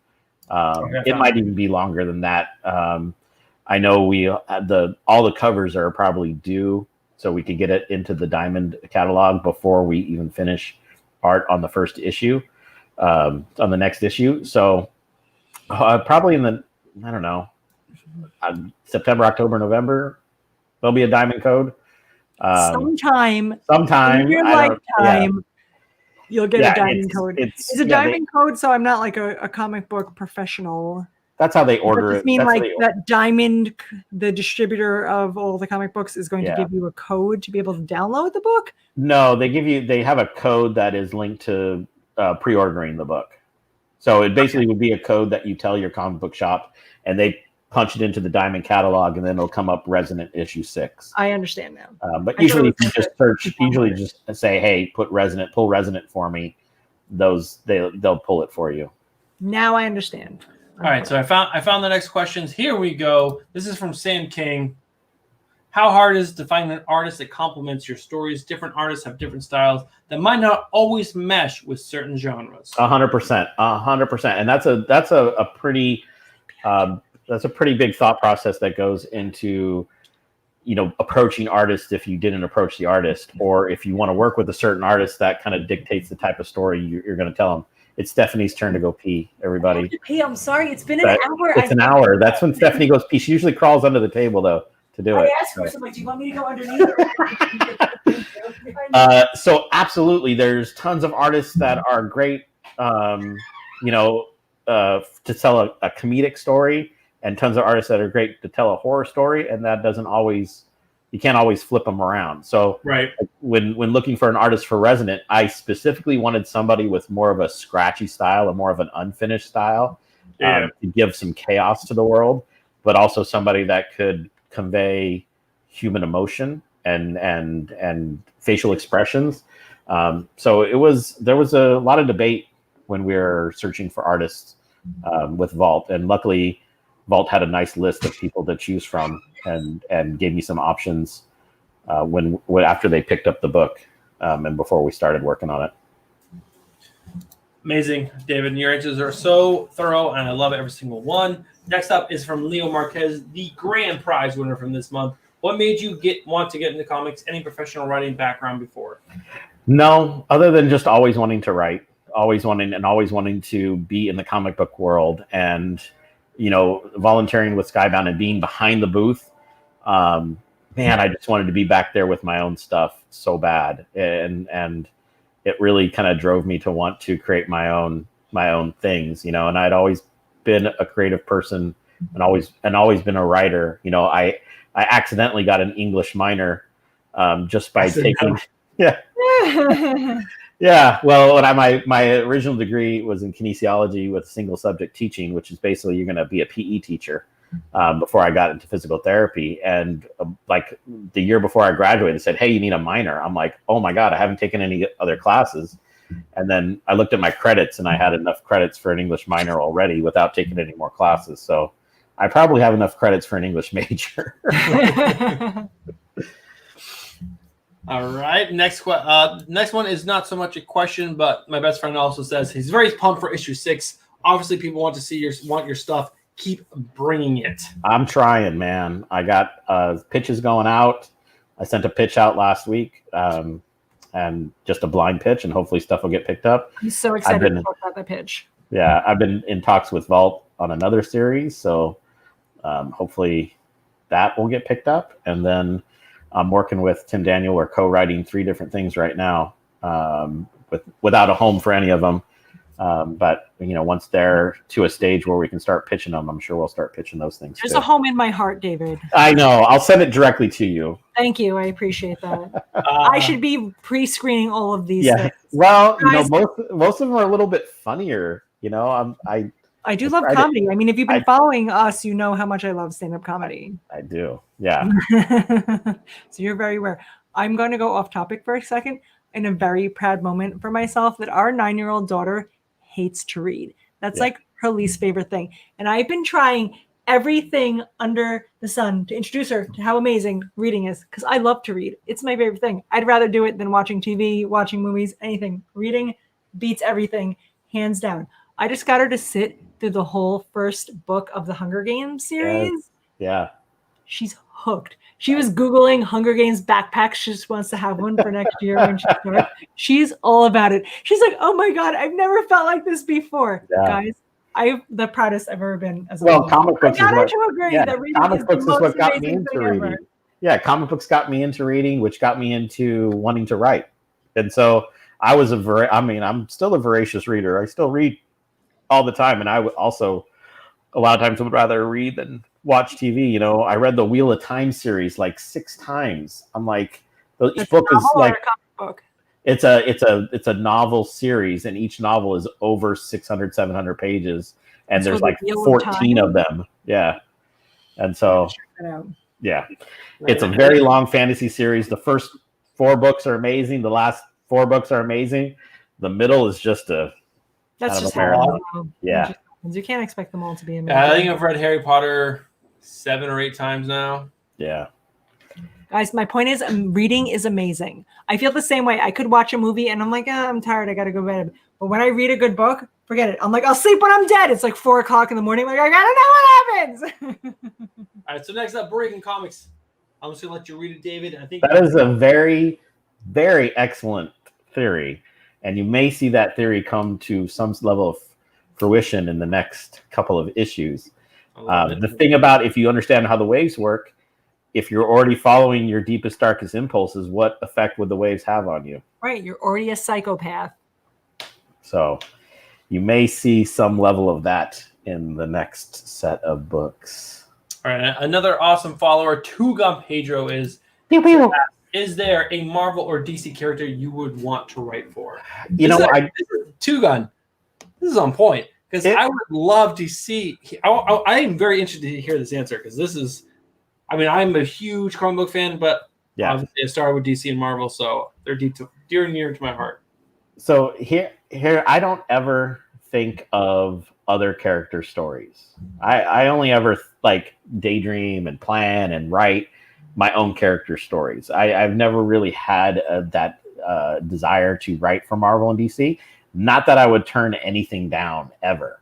It might even be longer than that. I know all the covers are probably due, so we could get it into the diamond catalog before we even finish art on the first issue, on the next issue. So probably in the, I don't know, September, October, November, there'll be a diamond code. Sometime in your lifetime, you'll get a diamond code. It's a diamond code, so I'm not like a comic book professional. That's how they order it. Does it mean like that Diamond, the distributor of all the comic books, is going to give you a code to be able to download the book? No, they have a code that is linked to pre-ordering the book. So it basically would be a code that you tell your comic book shop, and they punch it into the Diamond catalog, and then it'll come up Resonant issue 6. I understand now. But usually, if you just search, just say, "Hey, pull Resonant for me," they'll pull it for you. Now I understand. All right, so I found the next questions. Here we go. This is from Sam King. How hard is it to find an artist that complements your stories? Different artists have different styles that might not always mesh with certain genres. 100%, and that's a pretty big thought process that goes into, you know, approaching artists if you didn't approach the artist, or if you want to work with a certain artist, that kind of dictates the type of story you're going to tell them. It's Stephanie's turn to go pee, everybody. Hey, I'm sorry. It's been an hour. It's an hour. That's when Stephanie goes pee. She usually crawls under the table, though. to do I it. asked for something. Do you want me to go underneath? So absolutely, there's tons of artists that are great, to tell a comedic story, and tons of artists that are great to tell a horror story, and that doesn't always, you can't always flip them around. So Right. when looking for an artist for Resonant, I specifically wanted somebody with more of a scratchy style and more of an unfinished style, to give some chaos to the world, but also somebody that could convey human emotion and facial expressions. So there was a lot of debate when we were searching for artists with Vault, and luckily Vault had a nice list of people to choose from, and gave me some options when after they picked up the book, and before we started working on it. Amazing, David. Your answers are so thorough, and I love every single one. Next up is from Leo Marquez, the grand prize winner from this month. What made you want to get into comics? Any professional writing background before? No, other than just always wanting to write, always wanting to be in the comic book world, and volunteering with Skybound and being behind the booth. Man, I just wanted to be back there with my own stuff so bad, and it really kind of drove me to want to create my own things, and I'd always been a creative person and always been a writer. I accidentally got an English minor just by taking yeah. Well, when my original degree was in kinesiology with single subject teaching, which is basically you're going to be a PE teacher, before I got into physical therapy. And like the year before I graduated, they said, "Hey, you need a minor." I'm like, "Oh my God, I haven't taken any other classes." And then I looked at my credits, and I had enough credits for an English minor already without taking any more classes. So I probably have enough credits for an English major. All right. Next one is not so much a question, but my best friend also says he's very pumped for issue 6. Obviously, people want to see your stuff. Keep bringing it. I'm trying, man. I got pitches going out. I sent a pitch out last week, and just a blind pitch, and hopefully stuff will get picked up. I'm so excited to talk about the pitch. Yeah, I've been in talks with Vault on another series, so hopefully that will get picked up. And then I'm working with Tim Daniel. We're co-writing 3 different things right now, without a home for any of them. But once they're to a stage where we can start pitching them, I'm sure we'll start pitching those things. There's a home in my heart, David. I know. I'll send it directly to you. Thank you. I appreciate that. I should be pre-screening all of these things. Well, most of them are a little bit funnier. I do love comedy. I mean, if you've been following us, you know how much I love stand-up comedy. I do. Yeah. So you're very aware. I'm going to go off topic for a second. In a very proud moment for myself, that our 9-year-old daughter hates to read. That's like her least favorite thing. And I've been trying everything under the sun to introduce her to how amazing reading is, because I love to read. It's my favorite thing. I'd rather do it than watching TV, watching movies, anything. Reading beats everything, hands down. I just got her to sit through the whole first book of the Hunger Games series. Yeah. She's hooked. She was Googling Hunger Games backpacks. She just wants to have one for next year when she starts. She's all about it. She's like, "Oh my God, I've never felt like this before." Yeah. Guys, I'm the proudest I've ever been as a well, comic books is what got me into reading. Ever. Yeah, comic books got me into reading, which got me into wanting to write. And so I was I'm still a voracious reader. I still read all the time, and I would also a lot of times would rather read than watch TV. I read the Wheel of Time series like 6 times. I'm like, each book is like book. It's a novel series, and each novel is over 600, 700 pages, and there's like 14 of them. Yeah, and so yeah, it's a very long fantasy series. The first 4 books are amazing. The last 4 books are amazing. The middle is just that's just how yeah. You can't expect them all to be amazing. I think I've read Harry Potter 7 or 8 times now. Yeah. Guys, my point is reading is amazing. I feel the same way. I could watch a movie and I'm like, I'm tired. I got to go to bed. But when I read a good book, forget it. I'm like, I'll sleep when I'm dead. It's like 4 o'clock in the morning. I'm like, I got to know what happens. All right. So next up, Breaking Comics. I'm just going to let you read it, David. I think that is a very, very excellent theory. And you may see that theory come to some level of fruition in the next couple of issues. The thing about, if you understand how the waves work, if you're already following your deepest, darkest impulses, what effect would the waves have on you? Right. You're already a psychopath. So you may see some level of that in the next set of books. All right, another awesome follower, Two Gun Pedro, is there a Marvel or DC character you would want to write for? Two Gun. This is on point because I would love to see. I am very interested to hear this answer because this is. I mean, I'm a huge comic book fan, but obviously I started with DC and Marvel, so they're dear and near to my heart. So here, I don't ever think of other character stories. I only ever like daydream and plan and write my own character stories. I've never really had that desire to write for Marvel and DC. Not that I would turn anything down ever,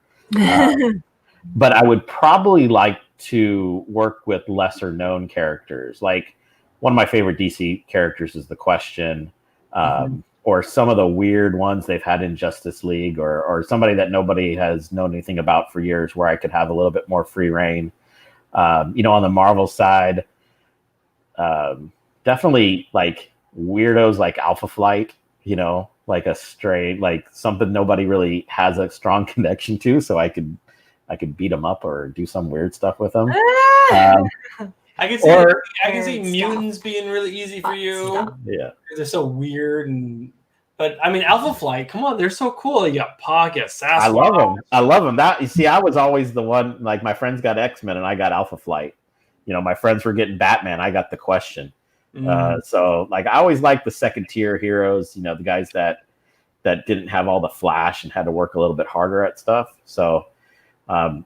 but I would probably like to work with lesser known characters. Like one of my favorite DC characters is the Question, or some of the weird ones they've had in Justice League, or somebody that nobody has known anything about for years, where I could have a little bit more free reign. On the Marvel side, definitely like weirdos like Alpha Flight, like a stray, like something nobody really has a strong connection to, so I could beat them up or do some weird stuff with them. I can see mutants being really easy for you. Yeah, they're so weird, but I mean, Alpha Flight, come on, they're so cool. You got Pocket, Sasquatch. I love them. That, you see, I was always the one. Like my friends got X-Men, and I got Alpha Flight. My friends were getting Batman. I got the Question. So like I always liked the second tier heroes. The guys that didn't have all the flash and had to work a little bit harder at stuff. So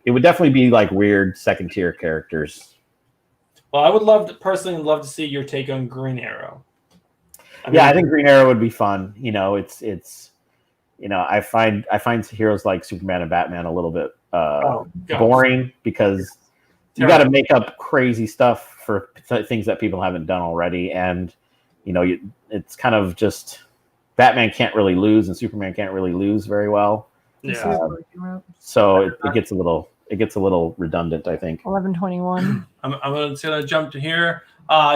it would definitely be like weird second tier characters. Well, I would personally love to see your take on Green Arrow. I think Green Arrow would be fun. It's I find heroes like Superman and Batman a little bit boring because you got to make up crazy stuff for things that people haven't done already, and it's kind of just Batman can't really lose and Superman can't really lose very well. Yeah. So it gets a little redundant, I think. 11/21. I'm just gonna jump to here.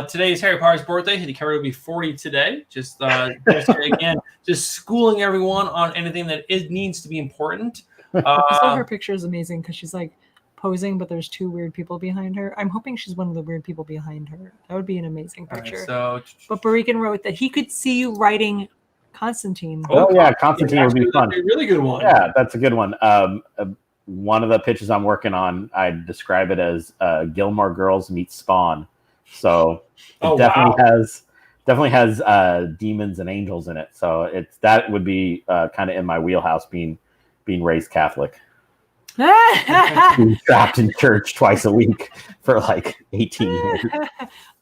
Today is Harry Potter's birthday. Harry will be 40 today. Just again, just schooling everyone on anything that needs to be important. Also, her picture is amazing because she's like posing, but there's two weird people behind her. I'm hoping she's one of the weird people behind her. That would be an amazing picture. Right, but Barikin wrote that he could see you writing Constantine. Oh yeah, Constantine would be fun. That's a really good one. Yeah, that's a good one. One of the pitches I'm working on, I describe it as Gilmore Girls meets Spawn. So it definitely has demons and angels in it. So that would be kind of in my wheelhouse, being raised Catholic. Being trapped in church twice a week for like 18 years.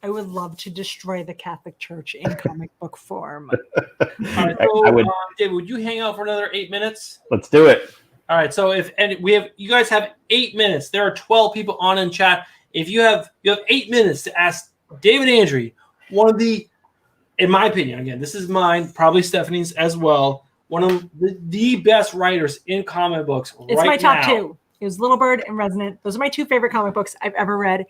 I would love to destroy the Catholic Church in comic book form. All right, so, David, would you hang out for another 8 minutes? Let's do it. All right, so you guys have 8 minutes. There are 12 people on in chat. If you have 8 minutes to ask David Andry, one of the, in my opinion, again, this is mine, probably Stephanie's as well, one of the best writers in comic books. It's my top two. It was Little Bird and Resonant. Those are my two favorite comic books I've ever read.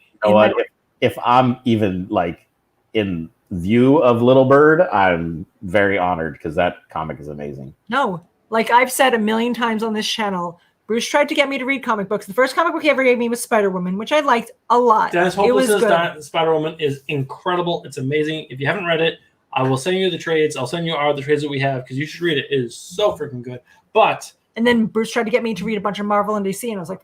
If I'm even like in view of Little Bird, I'm very honored because that comic is amazing. No, like I've said a million times on this channel, Bruce tried to get me to read comic books. The first comic book he ever gave me was Spider-Woman, which I liked a lot. Dennis Hopelessness Spider-Woman is incredible. It's amazing. If you haven't read it, I will send you the trades. I'll send you all the trades that we have because you should read it. It is so freaking good. And then Bruce tried to get me to read a bunch of Marvel and DC, and I was like,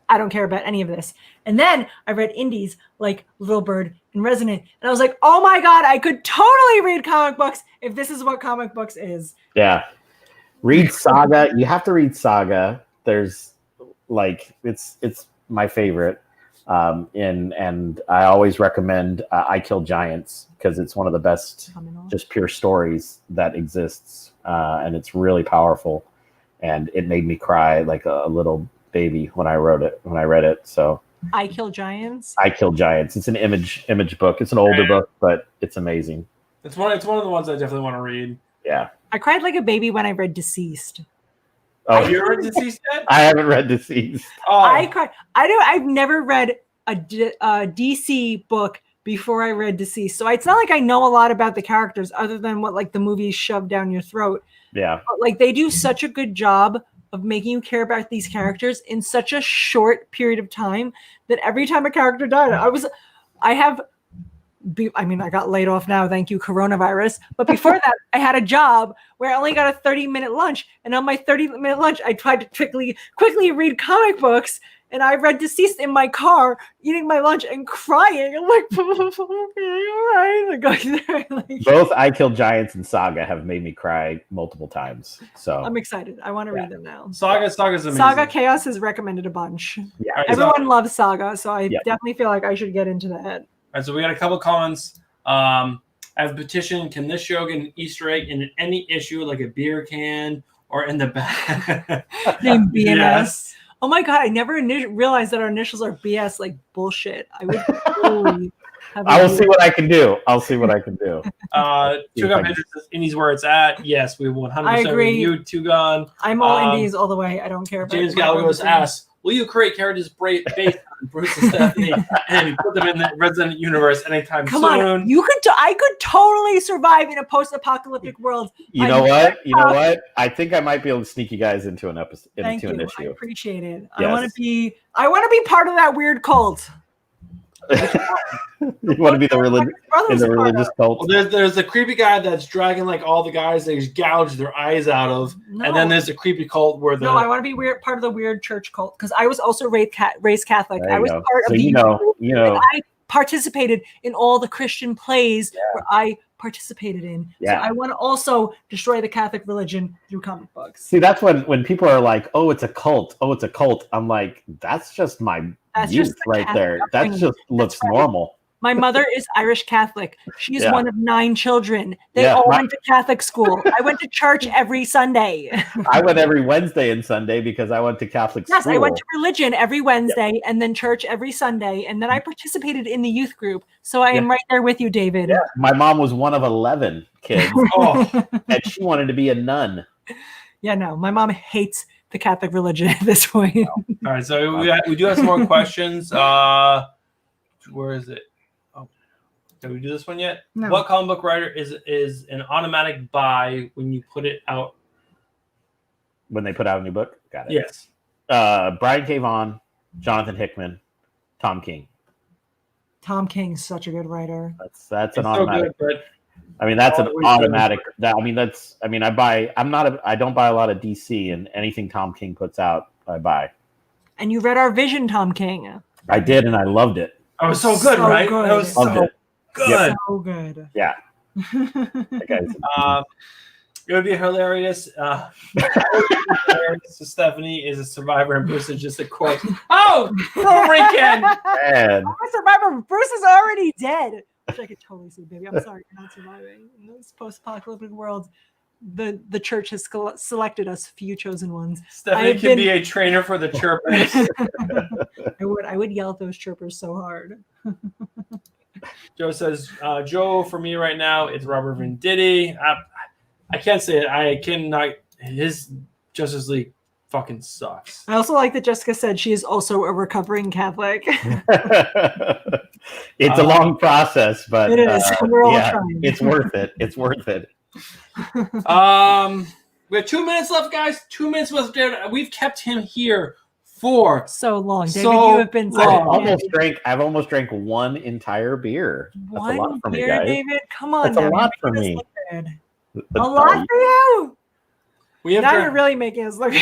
I don't care about any of this. And then I read indies like Little Bird and Resonant, and I was like, oh my God, I could totally read comic books if this is what comic books is. Yeah. Read Saga. You have to read Saga. There's like, it's my favorite. And I always recommend I Kill Giants because it's one of the best just pure stories that exists. And it's really powerful. And it made me cry like a little baby when I read it. So I Kill Giants. I Kill Giants. It's an image book. It's an older book, but it's amazing. It's one of the ones I definitely want to read. Yeah. I cried like a baby when I read Deceased. Oh, you read Deceased yet? I haven't read Deceased. Oh. I cried. I've never read a DC book before I read Deceased. So it's not like I know a lot about the characters other than what like the movies shove down your throat. Yeah. But like they do such a good job of making you care about these characters in such a short period of time that every time a character died, I got laid off now, thank you, coronavirus. But before that, I had a job where I only got a 30-minute lunch. And on my 30-minute lunch, I tried to quickly read comic books. And I read Deceased in my car, eating my lunch and crying. I'm like, okay, all right. Like, going there, like, both I Kill Giants and Saga have made me cry multiple times. So I'm excited. I want to read them now. Saga's amazing. Saga Chaos is recommended a bunch. Yeah. Right, Everyone loves Saga, so I definitely feel like I should get into that. All right, so we got a couple comments. I have a petition. Can this show get an Easter egg in any issue, like a beer can or in the back? Named BMS. Yes. Oh my god, I never realized that our initials are BS. Like bullshit. I would totally have I will see what I can do. I'll see what I can do. Two-Gun Patriots says Indies where it's at. Yes, we 100% agree. with you, Two-Gun. I'm all Indies all the way. I don't care about James Gallagher asks, will you create characters based on Bruce and Stephanie and put them in the Resident Universe anytime Come soon? on, you could. I could totally survive in a post-apocalyptic world. You know what? I think I might be able to sneak you guys into an episode, Thank into you. an issue. I appreciate it. Yes. I want to be part of that weird cult. You want to be the religious cult? Well, there's the creepy guy that's dragging like all the guys they gouge their eyes out of, and then there's the creepy cult where I want to be part of the weird church cult because I was also raised Catholic. I was part so of the you know. I participated in all the Christian plays where I participated in. Yeah. So I want to also destroy the Catholic religion through comic books. See, that's when people are like, "Oh, it's a cult. Oh, it's a cult." I'm like, that's just my youth right there. That just looks normal. My mother is Irish Catholic. She's one of 9 children. They all went to Catholic school. I went to church every Sunday. I went every Wednesday and Sunday because I went to Catholic school. Yes, I went to religion every Wednesday and then church every Sunday. And then I participated in the youth group. So I am right there with you, David. Yeah. My mom was one of 11 kids. And she wanted to be a nun. Yeah, no, my mom hates the Catholic religion at this point. All right, so we do have some more questions. Where is it? Did we do this one yet? No. What comic book writer is an automatic buy when you put it out? When they put out a new book? Got it. Yes. Brian K. Vaughan, Jonathan Hickman, Tom King. Tom King's such a good writer. That's an automatic. So good, I mean, that's an automatic. I don't buy a lot of DC, and anything Tom King puts out, I buy. And you read our Vision, Tom King. I did, and I loved it. That was so good, right? Good. That was so good. So good. Yeah. It would be hilarious. Stephanie is a survivor and Bruce is just a corpse. Oh, Puerto Rican! Man. I'm a survivor. Bruce is already dead. Which I could totally see, baby. I'm sorry, you're not surviving. In this post-apocalyptic world, the church has selected us few chosen ones. Stephanie can be a trainer for the chirpers. I would yell at those chirpers so hard. Joe says, Joe, for me right now, it's Robert Venditti. I can't say it. I cannot. His Justice League fucking sucks. I also like that Jessica said she is also a recovering Catholic. It's a long process, but it is. We're all trying. It's worth it. It's worth it. We have 2 minutes left, guys. 2 minutes left. We've kept him here for so long. David, so you have been so I've almost drank one entire beer. That's a lot for me, guys. David, come on. That's a lot for me. A lot for you. Now you're really making us look.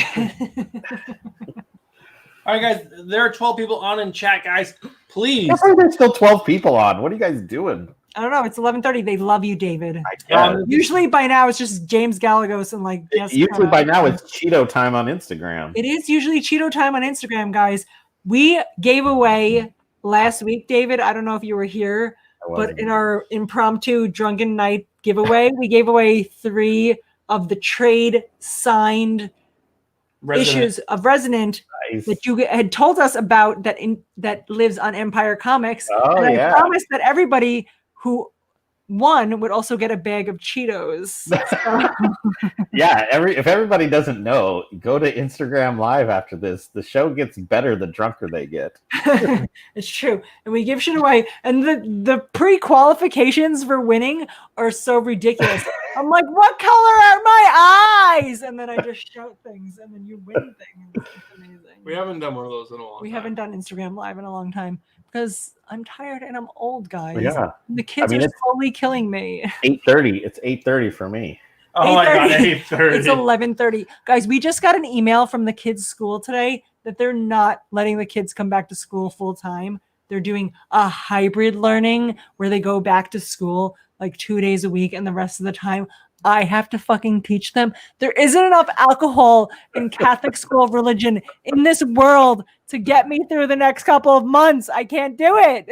All right, guys. There are 12 people on in chat, guys. Please. There's still 12 people on. What are you guys doing? I don't know. It's 11:30. They love you, David. Usually by now it's just James Galagos and like. Usually by now it's Cheeto time on Instagram. It is usually Cheeto time on Instagram, guys. We gave away last week, David. I don't know if you were here, but in our impromptu drunken night giveaway, we gave away 3 of the trade signed issues of Resonant that you had told us about that lives on Empire Comics. Oh, and I promised that everybody who one would also get a bag of Cheetos. So, Yeah, if everybody doesn't know, go to Instagram Live after this. The show gets better the drunker they get. it's true. And we give shit away. And the pre-qualifications for winning are so ridiculous. I'm like, what color are my eyes? And then I just shout things and then you win things. It's amazing. We haven't done one of those in a long time. We haven't done Instagram Live in a long time because I'm tired and I'm old, guys. Yeah. The kids are slowly killing me. 8:30. It's 8:30 for me. Oh my God, 8:30. It's 11:30. Guys, we just got an email from the kids' school today that they're not letting the kids come back to school full time. They're doing a hybrid learning where they go back to school like 2 days a week and the rest of the time I have to fucking teach them. There isn't enough alcohol in Catholic school of religion in this world to get me through the next couple of months. I can't do it.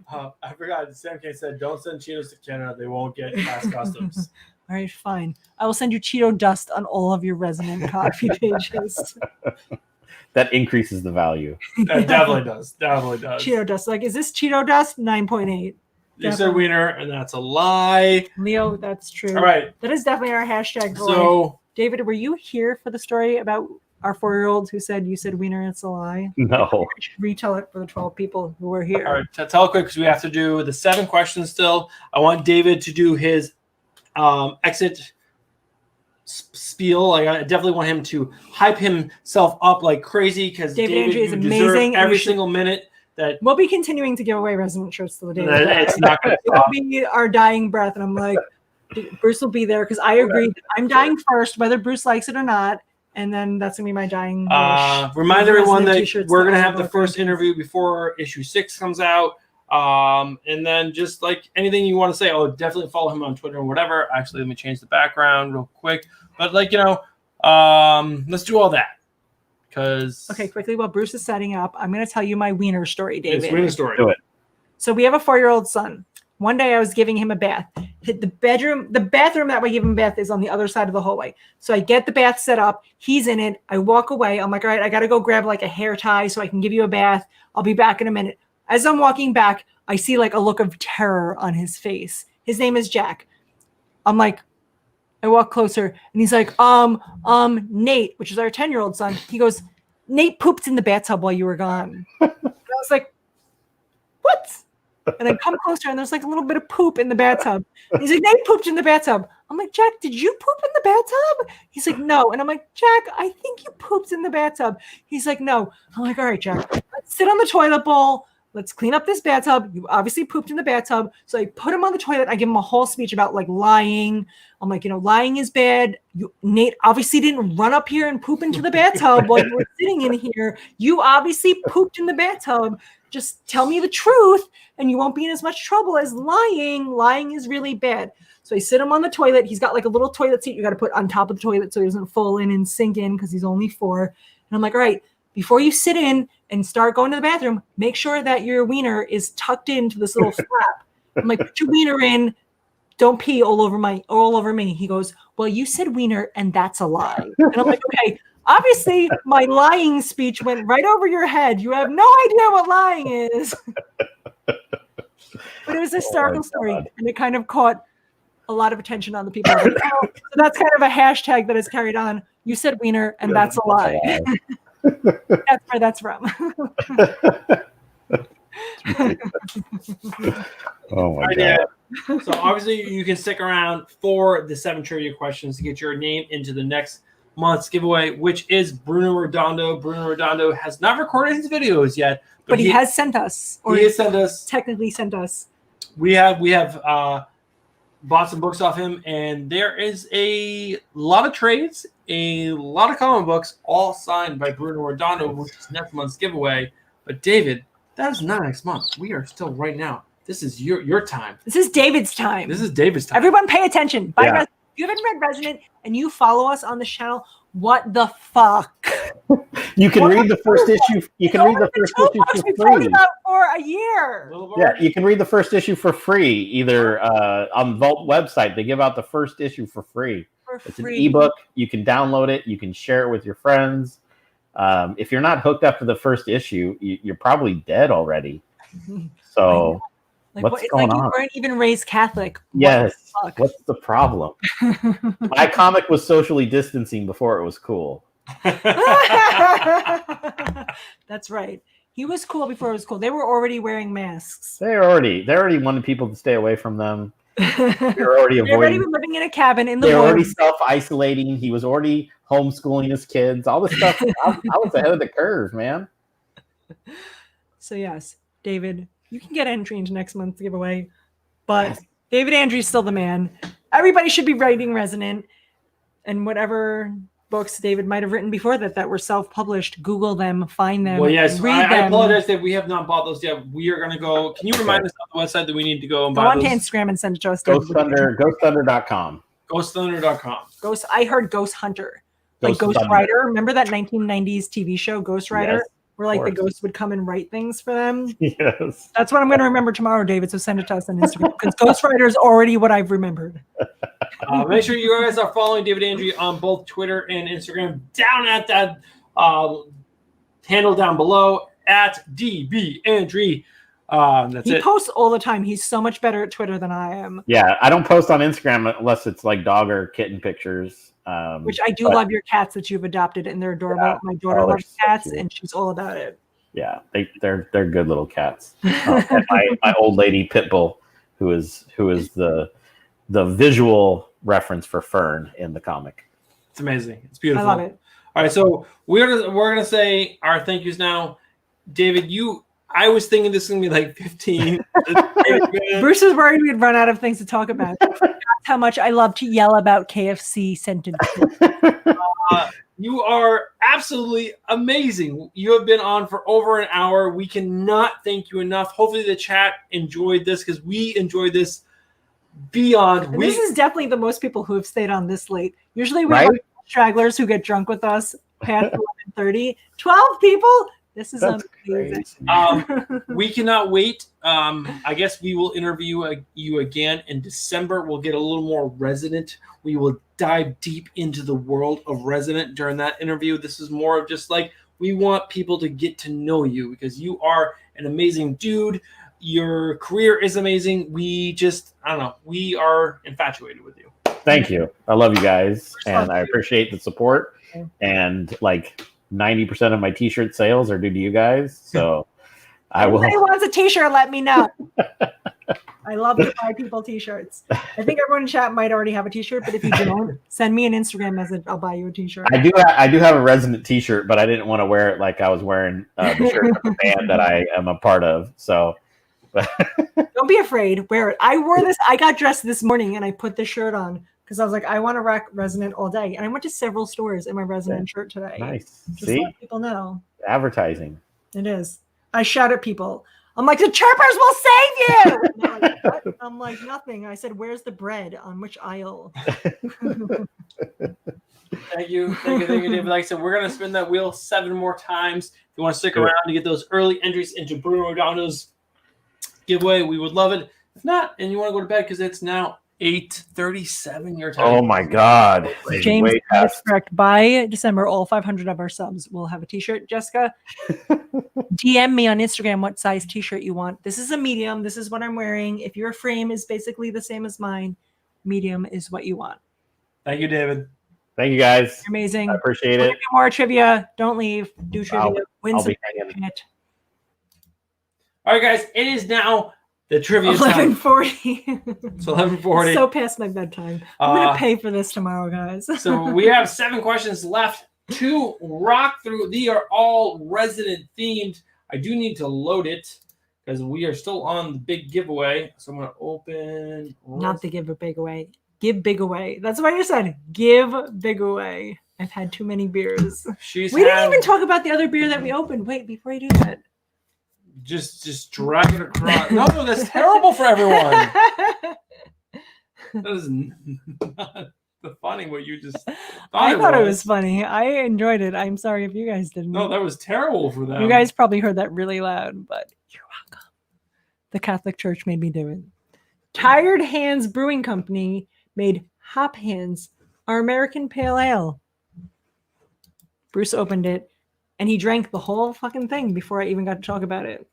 I forgot. Sam K said, don't send Cheetos to Canada. They won't get past customs. All right, fine. I will send you Cheeto dust on all of your resonant coffee pages. That increases the value. That definitely does. Definitely does. Cheeto dust. Like, is this Cheeto dust? 9.8. You said wiener, and that's a lie. Leo, that's true. All right. That is definitely our hashtag. So, David, were you here for the story about our 4-year-old who said you said wiener, it's a lie? No. I should retell it for the 12 people who were here. All right. Tell it quick because we have to do the 7 questions still. I want David to do his exit spiel. I definitely want him to hype himself up like crazy because David David Andry is you amazing. deserve every single minute. That we'll be continuing to give away resonant shirts to the day. It's not going to It'll be our dying breath, and I'm like, Bruce will be there because I agree. I'm dying first, whether Bruce likes it or not, and then that's gonna be my dying wish. Remind everyone that we're gonna have the first interview before issue 6 comes out, and then just like anything you want to say, definitely follow him on Twitter or whatever. Actually, let me change the background real quick, but let's do all that. Okay, quickly while Bruce is setting up, I'm going to tell you my wiener story, David. It's wiener story. Do it. So we have a 4-year-old son. One day I was giving him a bath. The bathroom that we give him a bath is on the other side of the hallway. So I get the bath set up. He's in it. I walk away. I'm like, all right, I got to go grab like a hair tie so I can give you a bath. I'll be back in a minute. As I'm walking back, I see like a look of terror on his face. His name is Jack. I'm like, I walk closer and he's like, Nate, which is our 10-year-old son. He goes, Nate pooped in the bathtub while you were gone. And I was like, what? And I come closer and there's like a little bit of poop in the bathtub. He's like, Nate pooped in the bathtub. I'm like, Jack, did you poop in the bathtub? He's like, no. And I'm like, Jack, I think you pooped in the bathtub. He's like, no. I'm like, all right, Jack, let's sit on the toilet bowl. Let's clean up this bathtub. You obviously pooped in the bathtub. So I put him on the toilet. I give him a whole speech about like lying. I'm like, lying is bad. Nate obviously didn't run up here and poop into the bathtub while you were sitting in here. You obviously pooped in the bathtub. Just tell me the truth and you won't be in as much trouble as lying. Lying is really bad. So I sit him on the toilet. He's got like a little toilet seat you got to put on top of the toilet so he doesn't fall in and sink in because he's only 4. And I'm like, all right, before you sit in and start going to the bathroom, make sure that your wiener is tucked into this little flap. I'm like, put your wiener in. Don't pee all over me. He goes, well, you said wiener, and that's a lie. And I'm like, okay, obviously my lying speech went right over your head. You have no idea what lying is. But it was a historical story, and it kind of caught a lot of attention on the people. So that's kind of a hashtag that is carried on. You said wiener, and that's a lie. That's where that's from. Oh my God. So obviously you can stick around for the 7 trivia questions to get your name into the next month's giveaway, which is Bruno Redondo. Bruno Redondo has not recorded his videos yet, but he has sent us. Or he has sent us. Technically sent us. We have bought some books off him, and there is a lot of trades, a lot of comic books, all signed by Bruno Redondo, which is next month's giveaway. But David, that is not next month. We are still right now. This is your time. This is David's time. This is David's time. Everyone pay attention. If you haven't read Resonant and you follow us on the channel, what the fuck? You can read the first issue. You can read the first issue for free. For a year. Yeah, you can read the first issue for free. Either on Vault website, they give out the first issue for free. It's an ebook. You can download it. You can share it with your friends. If you're not hooked after the first issue, you're probably dead already. So Like, What's it's going like you on? weren't even raised Catholic. Yes. What What's the problem? My comic was socially distancing before it was cool. That's right. He was cool before it was cool. They were already wearing masks. They already wanted people to stay away from them. They were already avoiding. living in a cabin in the They were already woods. self-isolating. He was already homeschooling his kids. All this stuff. I was ahead of the curve, man. So yes, David, you can get entry into next month's giveaway. But David Andry's still the man. Everybody should be writing Resonant. And whatever books David might have written before that were self-published, Google them, find them. Well, yes, read them. I apologize that we have not bought those yet. We are going to go. Can you remind us on the website that we need to go and buy on those? to Instagram and send it to us. GhostThunder.com. GhostThunder.com. I heard Ghost Hunter. Like Ghost Rider. Remember that 1990s TV show, Ghost Rider? Yes, where like the ghost would come and write things for them? Yes. That's what I'm going to remember tomorrow, David. So send it to us on Instagram. Because Ghost Rider is already what I've remembered. Make sure you guys are following David Andry on both Twitter and Instagram. Down at that handle down below at DB Andry. He posts all the time. He's so much better at Twitter than I am. Yeah, I don't post on Instagram unless it's like dog or kitten pictures. Which I do love your cats that you've adopted, and they're adorable. Yeah. My daughter loves cats, and she's all about it. Yeah, they're good little cats. And my old lady Pitbull, who is the visual reference for Fern in the comic. It's amazing. It's beautiful. I love it. All right, so we're gonna say our thank yous now. David, I was thinking this is gonna be like 15. Bruce was worried we'd run out of things to talk about. That's how much I love to yell about KFC scented food. You are absolutely amazing. You have been on for over an hour. We cannot thank you enough. Hopefully the chat enjoyed this because we enjoyed this beyond. This is definitely the most people who have stayed on this late. Usually we have stragglers who get drunk with us past 11:30. 12 people? This is amazing. We cannot wait. I guess we will interview you again in December. We'll get a little more Resident. We will dive deep into the world of Resident during that interview. This is more of just like we want people to get to know you because you are an amazing dude. Your career is amazing. We are infatuated with you. Thank you. I love you guys, and I appreciate the support. And like 90% of my t-shirt sales are due to you guys. So I will. If anyone wants a t-shirt, let me know. I love to buy people t-shirts. I think everyone in chat might already have a t-shirt, but if you don't, send me an Instagram message. I'll buy you a t-shirt. I do have a Resident t-shirt, but I didn't want to wear it like I was wearing the shirt of the band that I am a part of. So don't be afraid. Wear it. I wore this. I got dressed this morning and I put this shirt on because I was like, I want to rock Resonant all day. And I went to several stores in my Resonant shirt today. Nice. Just to let people know. Advertising. It is. I shout at people. I'm like, the chirpers will save you. Like, what? I'm like, nothing. I said, where's the bread? On which aisle? Thank you, David. Like I said, we're going to spin that wheel 7 more times. If you want to stick around to get those early entries into Bruno Redondo's giveaway, we would love it. If not, and you want to go to bed because it's now 8:37 your time. Oh my God. James is correct. By December, all 500 of our subs will have a t-shirt. Jessica, DM me on Instagram what size t-shirt you want. This is a medium. This is what I'm wearing. If your frame is basically the same as mine, medium is what you want. Thank you, David. Thank you, guys. You're amazing. I appreciate it. More trivia. Don't leave. Do trivia. Win I'll some be hanging. shit. All right, guys. It is now the trivia time. 11:40. It's 11:40. So past my bedtime. I'm gonna pay for this tomorrow, guys. So we have 7 questions left to rock through. They are all Resident themed. I do need to load it because we are still on the big giveaway. So I'm gonna open. Not to give a big away. Give big away. That's what you said. Give big away. I've had too many beers. We didn't even talk about the other beer that we opened. Wait, before you do that. Just drag it across. No, that's terrible for everyone. That is not funny what you just thought. I thought it was funny. I enjoyed it. I'm sorry if you guys didn't. No, that was terrible for them. You guys probably heard that really loud, but you're welcome. The Catholic Church made me do it. Tired Hands Brewing Company made Hop Hands, our American Pale Ale. Bruce opened it, and he drank the whole fucking thing before I even got to talk about it.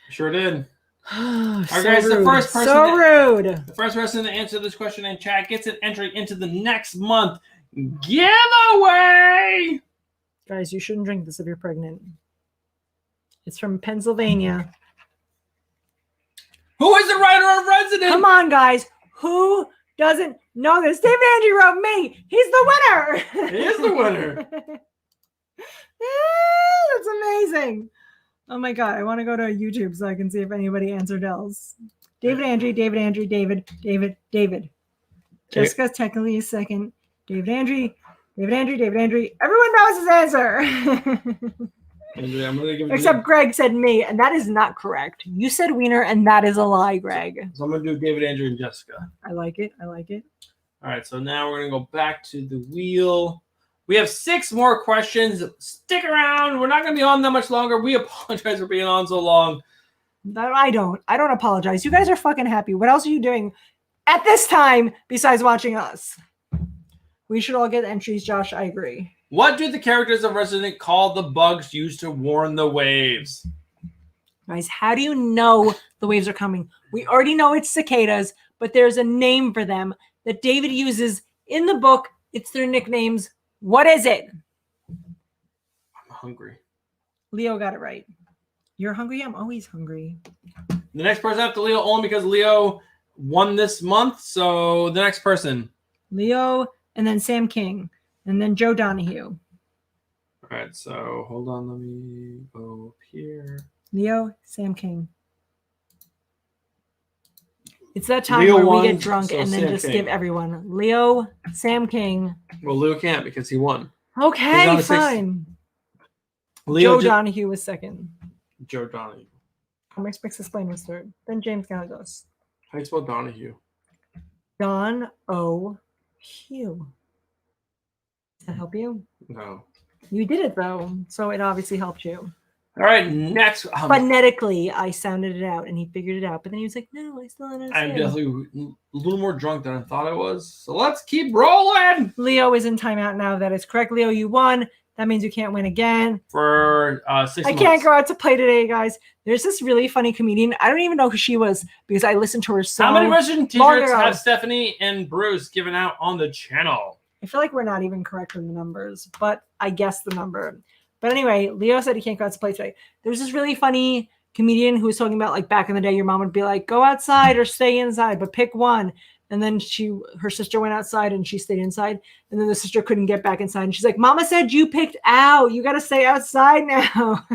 Sure did. So guys, the rude. first person So rude. The first person to answer this question in chat gets an entry into the next month giveaway. Guys, you shouldn't drink this if you're pregnant. It's from Pennsylvania. Who is the writer of Resident? Come on, guys. Who doesn't know this? David Andry wrote me. He's the winner. He is the winner. That's amazing. Oh my God. I want to go to YouTube so I can see if anybody answered else. David Andry, David Andry, David. Jessica's technically second. David Andry. Everyone knows his answer. Andrea, I'm gonna give it Except Greg said me, and that is not correct. You said wiener, and that is a lie, Greg. So I'm gonna do David, Andrew, and Jessica. I like it. All right, so now we're gonna go back to the wheel. We have 6 more questions. Stick around. We're not gonna be on that much longer. We apologize for being on so long. I don't apologize. You guys are fucking happy. What else are you doing at this time besides watching us? We should all get entries, Josh. I agree. What do the characters of Resident call the bugs used to warn the waves? Guys, how do you know the waves are coming? We already know it's cicadas, but there's a name for them that David uses in the book. It's their nicknames. What is it? I'm hungry. Leo got it right. You're hungry? I'm always hungry. The next person after Leo, only because Leo won this month. So the next person. Leo, and then Sam King, and then Joe Donahue. All right, so hold on. Let me go up here. Leo, Sam King. It's that time Leo where won, we get drunk so and then Sam just King. give everyone. Leo, Sam King. Well, Leo can't because he won. Okay, on the fine. Leo Joe Donahue was second. Joe Donahue. Comics Mix Explain was third. Then James Galagos. How do you spell Donahue? Don O. Hugh. Does that help you? No. You did it though, so it obviously helped you. All right, next. Phonetically, I sounded it out, and he figured it out. But then he was like, "No, I still don't understand." I'm definitely a little more drunk than I thought I was. So let's keep rolling. Leo is in timeout now. That is correct. Leo, you won. That means you can't win again. For 6 months. I can't go out to play today, guys. There's this really funny comedian. I don't even know who she was because I listened to her so How many Resident long t-shirts ago. have Stephanie and Bruce given out on the channel? I feel like we're not even correct in the numbers, but I guessed the number. But anyway, Leo said he can't go out to play today. There's this really funny comedian who was talking about like back in the day, your mom would be like, go outside or stay inside, but pick one. And then her sister went outside and she stayed inside. And then the sister couldn't get back inside. And she's like, Mama said you picked out. You got to stay outside now.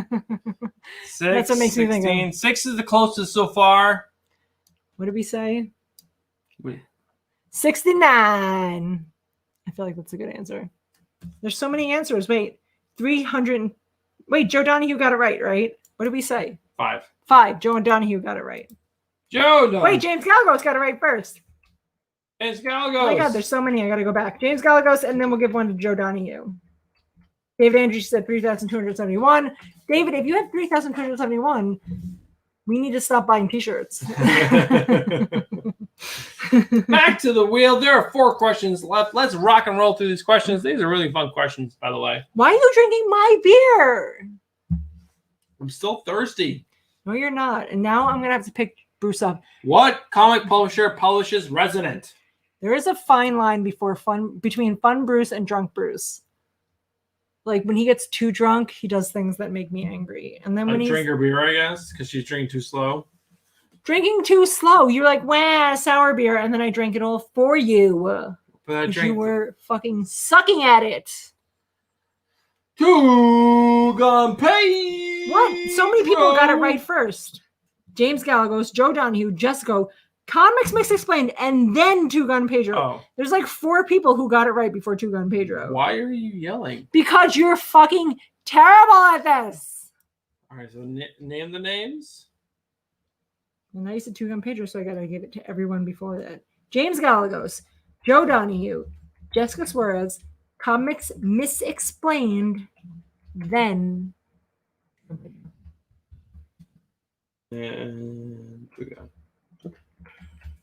6, That's what makes me think of. 6 is the closest so far. What did we say? Wait. 69. I feel like that's a good answer. There's so many answers. Wait, 300. Wait, Joe Donahue got it right? What did we say? 5. 5. Joe Donahue got it right. Joe Donahue. Wait, James Galagos got it right first. It's Galagos. Oh my God, there's so many. I got to go back. James Galagos, and then we'll give one to Joe Donahue. David Andry said 3,271. David, if you have 3,271, we need to stop buying t-shirts. Back to the wheel. There are 4 questions left. Let's rock and roll through these questions. These are really fun questions, by the way. Why are you drinking my beer? I'm still thirsty. No, you're not. And now I'm going to have to pick Bruce up. What comic publisher publishes Resident? There is a fine line between fun Bruce and drunk Bruce. Like when he gets too drunk, he does things that make me angry. And then when he's drink her beer, I guess, because she's drinking too slow. Drinking too slow, you're like, wah, sour beer, and then I drank it all for you. But You were fucking sucking at it. Two gun pay. What? So many people got it right first. James Galagos, Joe Donahue, Jessica, Comics Mix Explained, and then Two Gun Pedro. Oh. There's like 4 people who got it right before Two Gun Pedro. Why are you yelling? Because you're fucking terrible at this. All right, so name the names. And I said Two Gun Pedro, so I gotta give it to everyone before that. James Galagos, Joe Donahue, Jessica Suarez, Comics Misexplained, then. And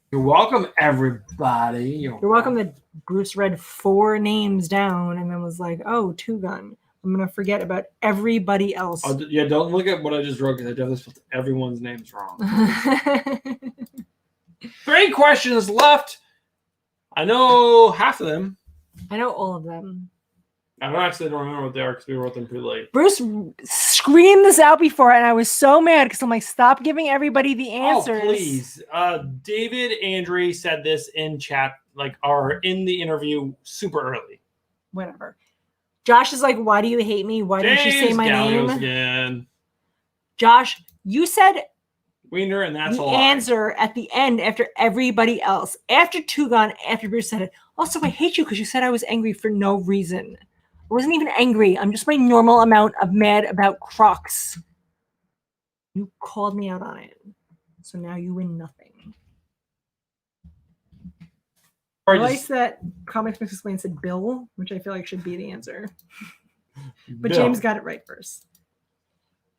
you're welcome, everybody. You're welcome that Bruce read 4 names down and then was like, oh, Two Gun. I'm going to forget about everybody else. Yeah, don't look at what I just wrote because I definitely spelled everyone's names wrong. 3 questions left. I know half of them. I know all of them. I don't remember what they are because we wrote them pretty late. Bruce screamed this out before, and I was so mad because I'm like, stop giving everybody the answers. Oh, please. David Andry said this in chat, or in the interview super early. Whatever. Josh is like, why do you hate me? Why didn't you say my name? Again. Josh, you said Wiener, and that's the a lie. answer at the end after everybody else. After Tugon, after Bruce said it. Also, I hate you because you said I was angry for no reason. I wasn't even angry. I'm just my normal amount of mad about Crocs. You called me out on it. So now you win nothing. I like that Comics Mix Explained said Bill, which I feel like should be the answer. But Bill. James got it right first.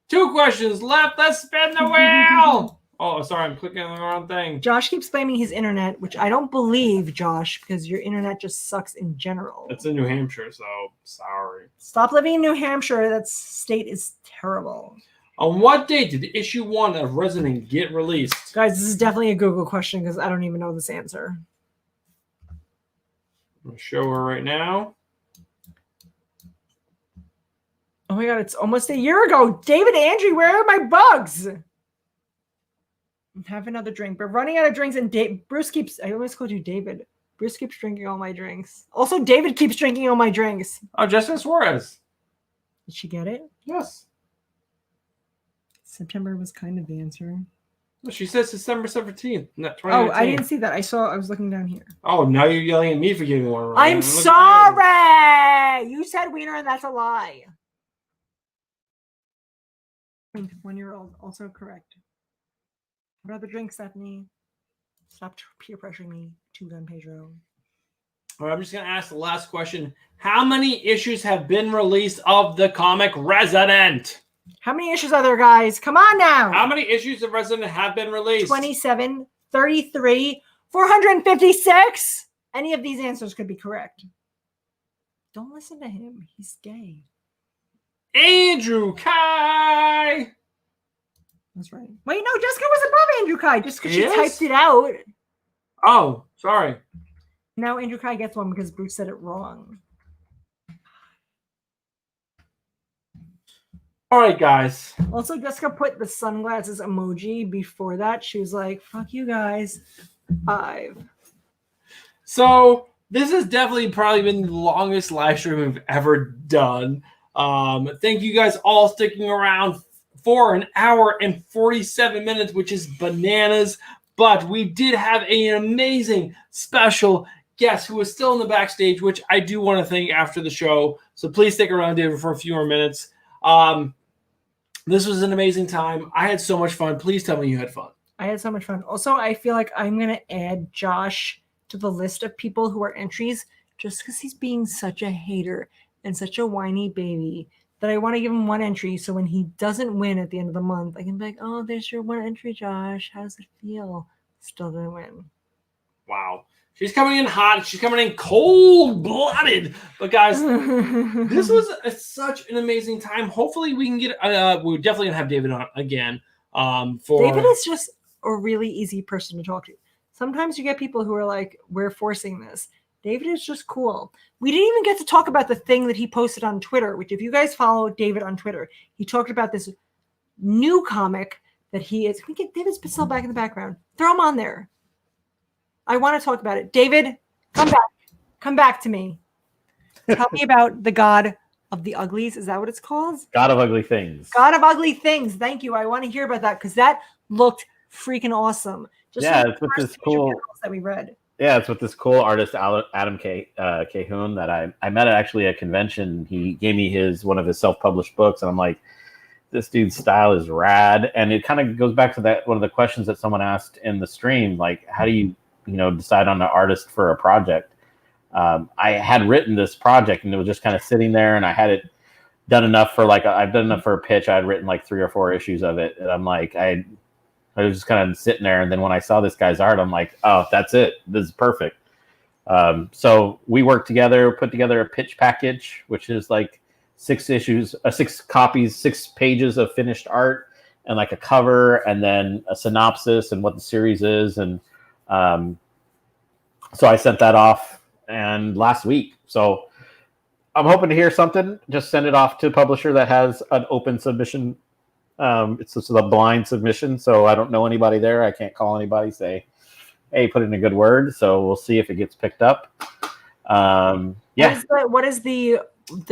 2 questions left. Let's spin the wheel. Oh, sorry. I'm clicking on the wrong thing. Josh keeps blaming his internet, which I don't believe, Josh, because your internet just sucks in general. It's in New Hampshire, so sorry. Stop living in New Hampshire. That state is terrible. On what date did issue 1 of Resident get released? Guys, this is definitely a Google question because I don't even know this answer. I'm going to show her right now. Oh my God, it's almost a year ago. David Andry, where are my bugs? Have another drink. We're running out of drinks, and Bruce keeps. I almost called you David. Bruce keeps drinking all my drinks. Also, David keeps drinking all my drinks. Oh, Justin Suarez. Did she get it? Yes. September was kind of the answer. Well, she says December 17th. Oh, I didn't see that. I was looking down here. Oh, now you're yelling at me for getting one right. I'm sorry. You said Wiener, and that's a lie. 1-year-old, also correct. What other drinks, Stephanie? Stop peer pressuring me. Tugon Pedro. All right, I'm just going to ask the last question. How many issues have been released of the comic Resident? How many issues are there, guys? Come on now. How many issues of Resident have been released? 27, 33, 456. Any of these answers could be correct. Don't listen to him. He's gay. Andrew Kai. That's right. Wait, no, Jessica was above Andrew Kai just because she Yes? typed it out. Oh, sorry. Now Andrew Kai gets one because Bruce said it wrong. All right, guys. Also, Jessica put the sunglasses emoji before that. She was like, fuck you guys. 5. So this has definitely probably been the longest live stream we've ever done. Thank you guys all sticking around for an hour and 47 minutes, which is bananas. But we did have an amazing special guest who is still in the backstage, which I do want to thank after the show. So please stick around, David, for a few more minutes. This was an amazing time. I had so much fun. Please tell me you had fun. I had so much fun. Also, I feel like I'm going to add Josh to the list of people who are entries just because he's being such a hater and such a whiny baby that I want to give him 1 entry. So when he doesn't win at the end of the month, I can be like, oh, there's your 1 entry, Josh. How does it feel? Still didn't win. Wow. She's coming in hot. She's coming in cold-blooded. But, guys, this was such an amazing time. Hopefully we can get we're definitely going to have David on again. David is just a really easy person to talk to. Sometimes you get people who are like, we're forcing this. David is just cool. We didn't even get to talk about the thing that he posted on Twitter, which if you guys follow David on Twitter, he talked about this new comic that he is. Can we get David's still back in the background? Throw him on there. I want to talk about it. David, come back. Come back to me. Tell me about the God of the Uglies. Is that what it's called? God of Ugly Things. God of Ugly Things. Thank you. I want to hear about that because that looked freaking awesome. Just Yeah, like it's with the this first cool panels that we read. Yeah, it's with this cool artist, Adam Cahoon, that I met at actually a convention. He gave me one of his self-published books, and I'm like, this dude's style is rad. And it kind of goes back to that one of the questions that someone asked in the stream, like, how do you decide on an artist for a project? I had written this project, and it was just kind of sitting there, and I had it done enough for I've done enough for a pitch. I had written like 3 or 4 issues of it, and I'm like, I was just kind of sitting there, and then when I saw this guy's art, I'm like, oh, that's it. This is perfect. So we worked together, put together a pitch package, which is like 6 issues, 6 copies, 6 pages of finished art, and like a cover, and then a synopsis and what the series is, and so I sent that off and last week. So I'm hoping to hear something. Just send it off to a publisher that has an open submission. It's just a blind submission, so I don't know anybody there. I can't call anybody, say, hey, put in a good word. So we'll see if it gets picked up. Yeah. What is the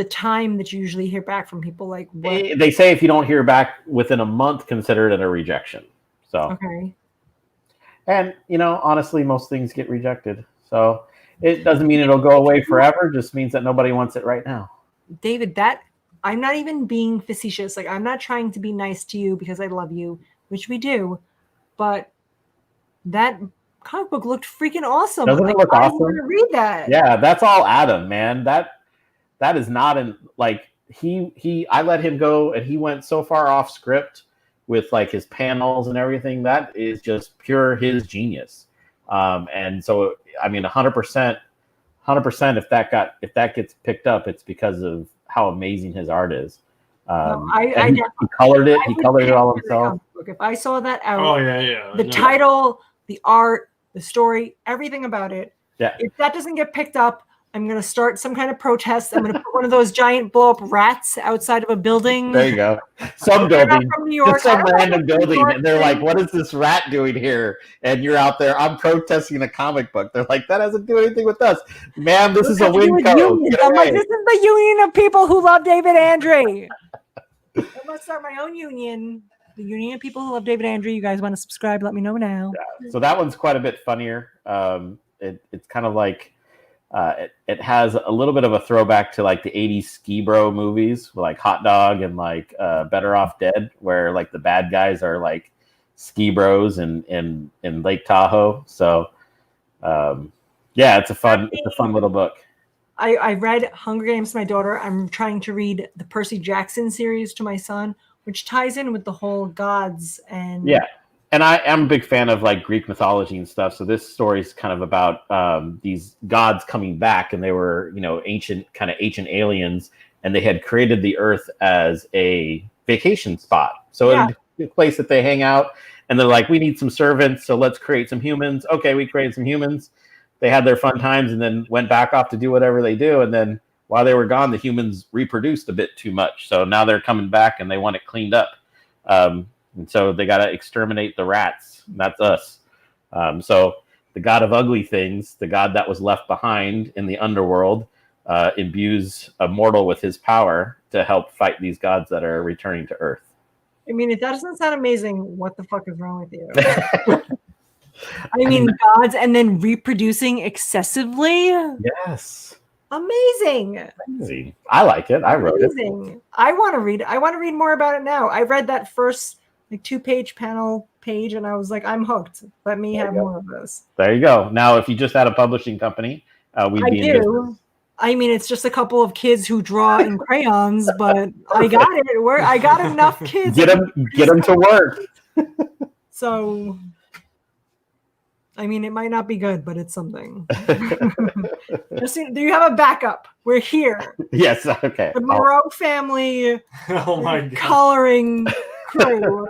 time that you usually hear back from people? Like what? They say if you don't hear back within a month, consider it a rejection. So Okay. And, honestly, most things get rejected. So it doesn't mean it'll go away forever. Just means that nobody wants it right now. David, I'm not even being facetious. Like, I'm not trying to be nice to you because I love you, which we do. But that comic book looked freaking awesome. Doesn't it look awesome? I want to read that. Yeah, that's all Adam, man. That is not I let him go, and he went so far off script with like his panels and everything. That is just pure his genius. And so, I mean, 100%, if that gets picked up, it's because of how amazing his art is. He colored it. He colored it all himself. If I saw that out, Oh yeah. the title, the art, the story, everything about it. Yeah. If that doesn't get picked up, I'm going to start some kind of protest. I'm going to put one of those giant blow-up rats outside of a building. There you go. Some building. From New York. Just some random building. And they're like, what is this rat doing here? And you're out there, I'm protesting a comic book. They're like, that doesn't do anything with us. Ma'am, this is a win code. I'm like, this is the union of people who love David Andry. I'm going to start my own union. The union of people who love David Andry. You guys want to subscribe? Let me know now. Yeah. So that one's quite a bit funnier. It's kind of like, it has a little bit of a throwback to like the 80s ski bro movies, like Hot Dog and like Better Off Dead, where like the bad guys are like ski bros in Lake Tahoe. So yeah, it's a fun little book. I read Hunger Games to my daughter. I'm trying to read the Percy Jackson series to my son, which ties in with the whole gods and And I am a big fan of like Greek mythology and stuff. So this story is kind of about these gods coming back, and they were, ancient aliens, and they had created the earth as a vacation spot. So it'd be a place that they hang out, and they're like, we need some servants, so let's create some humans. Okay, we created some humans. They had their fun times and then went back off to do whatever they do. And then while they were gone, the humans reproduced a bit too much. So now they're coming back and they want it cleaned up. And so they got to exterminate the rats. That's us. So the god of ugly things, the god that was left behind in the underworld, imbues a mortal with his power to help fight these gods that are returning to Earth. I mean, if that doesn't sound amazing, what the fuck is wrong with you? I mean, gods and then reproducing excessively? Yes. Amazing. I like it. I wrote it. I want to read more about it now. I read that first 2-page panel page and I was like, I'm hooked. Let me have more of this. There you go. Now, if you just had a publishing company, we'd be in business. I mean, it's just a couple of kids who draw in crayons, but I got it. I got enough kids. Get them to work. So, I mean, it might not be good, but it's something. Do you have a backup? We're here. Yes. Okay. The Moreau family coloring crew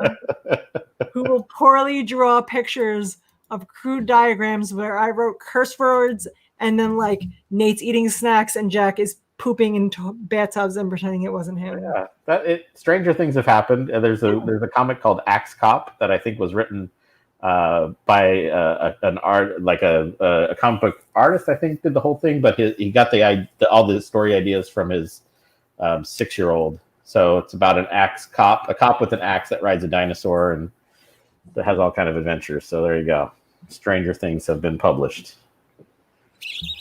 who will poorly draw pictures of crude diagrams where I wrote curse words and then like Nate's eating snacks and Jack is pooping into bathtubs and pretending it wasn't him. Yeah, stranger things have happened. There's a comic called Axe Cop that I think was written by a comic book artist. I think did the whole thing, but he got all the story ideas from his 6-year-old. So it's about a cop with an axe that rides a dinosaur and that has all kind of adventures. So there you go. Stranger things have been published.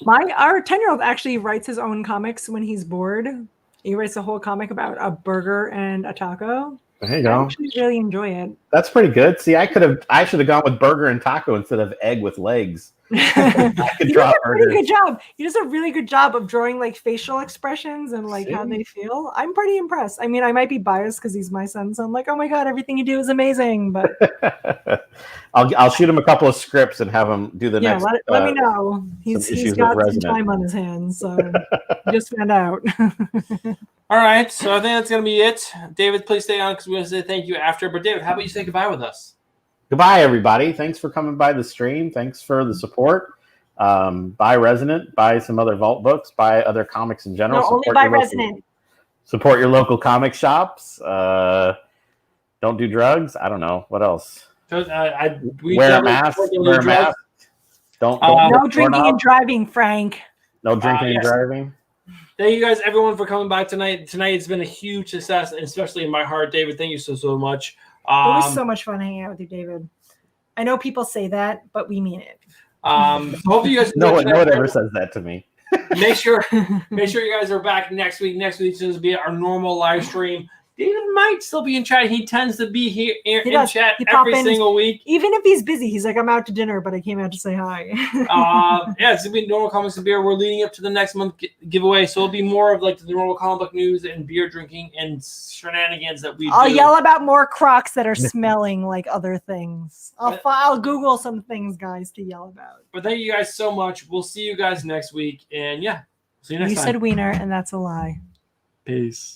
Our 10-year-old actually writes his own comics when he's bored. He writes a whole comic about a burger and a taco. There you go. I actually really enjoy it. That's pretty good. See, I should have gone with burger and taco instead of egg with legs. I could He draw does a pretty burgers. good job. He does a really good job of drawing like facial expressions and like how they feel. I'm pretty impressed. I mean, I might be biased because he's my son, so I'm like, oh my god, everything you do is amazing. But I'll shoot him a couple of scripts and have him do the yeah, next. let me know. He's issues with got some Resident. time on his hands, so just found out. All right, so I think that's going to be it. David, please stay on because we're going to say thank you after. But David, how about you say goodbye with us? Goodbye, everybody. Thanks for coming by the stream. Thanks for the support. Buy Resident, buy some other Vault books, buy other comics in general. No, only buy Resident. Support your local comic shops. Don't do drugs. I don't know. What else? Wear a mask. Wear a mask. Don't no drinking and driving, Frank. No drinking and driving. Thank you guys, everyone, for coming by tonight. Tonight it's been a huge success, and especially in my heart. David, thank you so much. It was so much fun hanging out with you, David. I know people say that, but we mean it. Hopefully you guys. No one ever says that to me. Make sure you guys are back next week. Next week is going to be our normal live stream. David might still be in chat. He tends to be here in chat every single week. Even if he's busy, he's like, I'm out to dinner, but I came out to say hi. Yeah, it's going to be normal comics and beer. We're leading up to the next month giveaway, so it'll be more of like the normal comic book news and beer drinking and shenanigans that we I'll do. yell about more Crocs that are smelling like other things. I'll Google some things, guys, to yell about. But thank you guys so much. We'll see you guys next week. And yeah, see you next time. You said wiener, and that's a lie. Peace.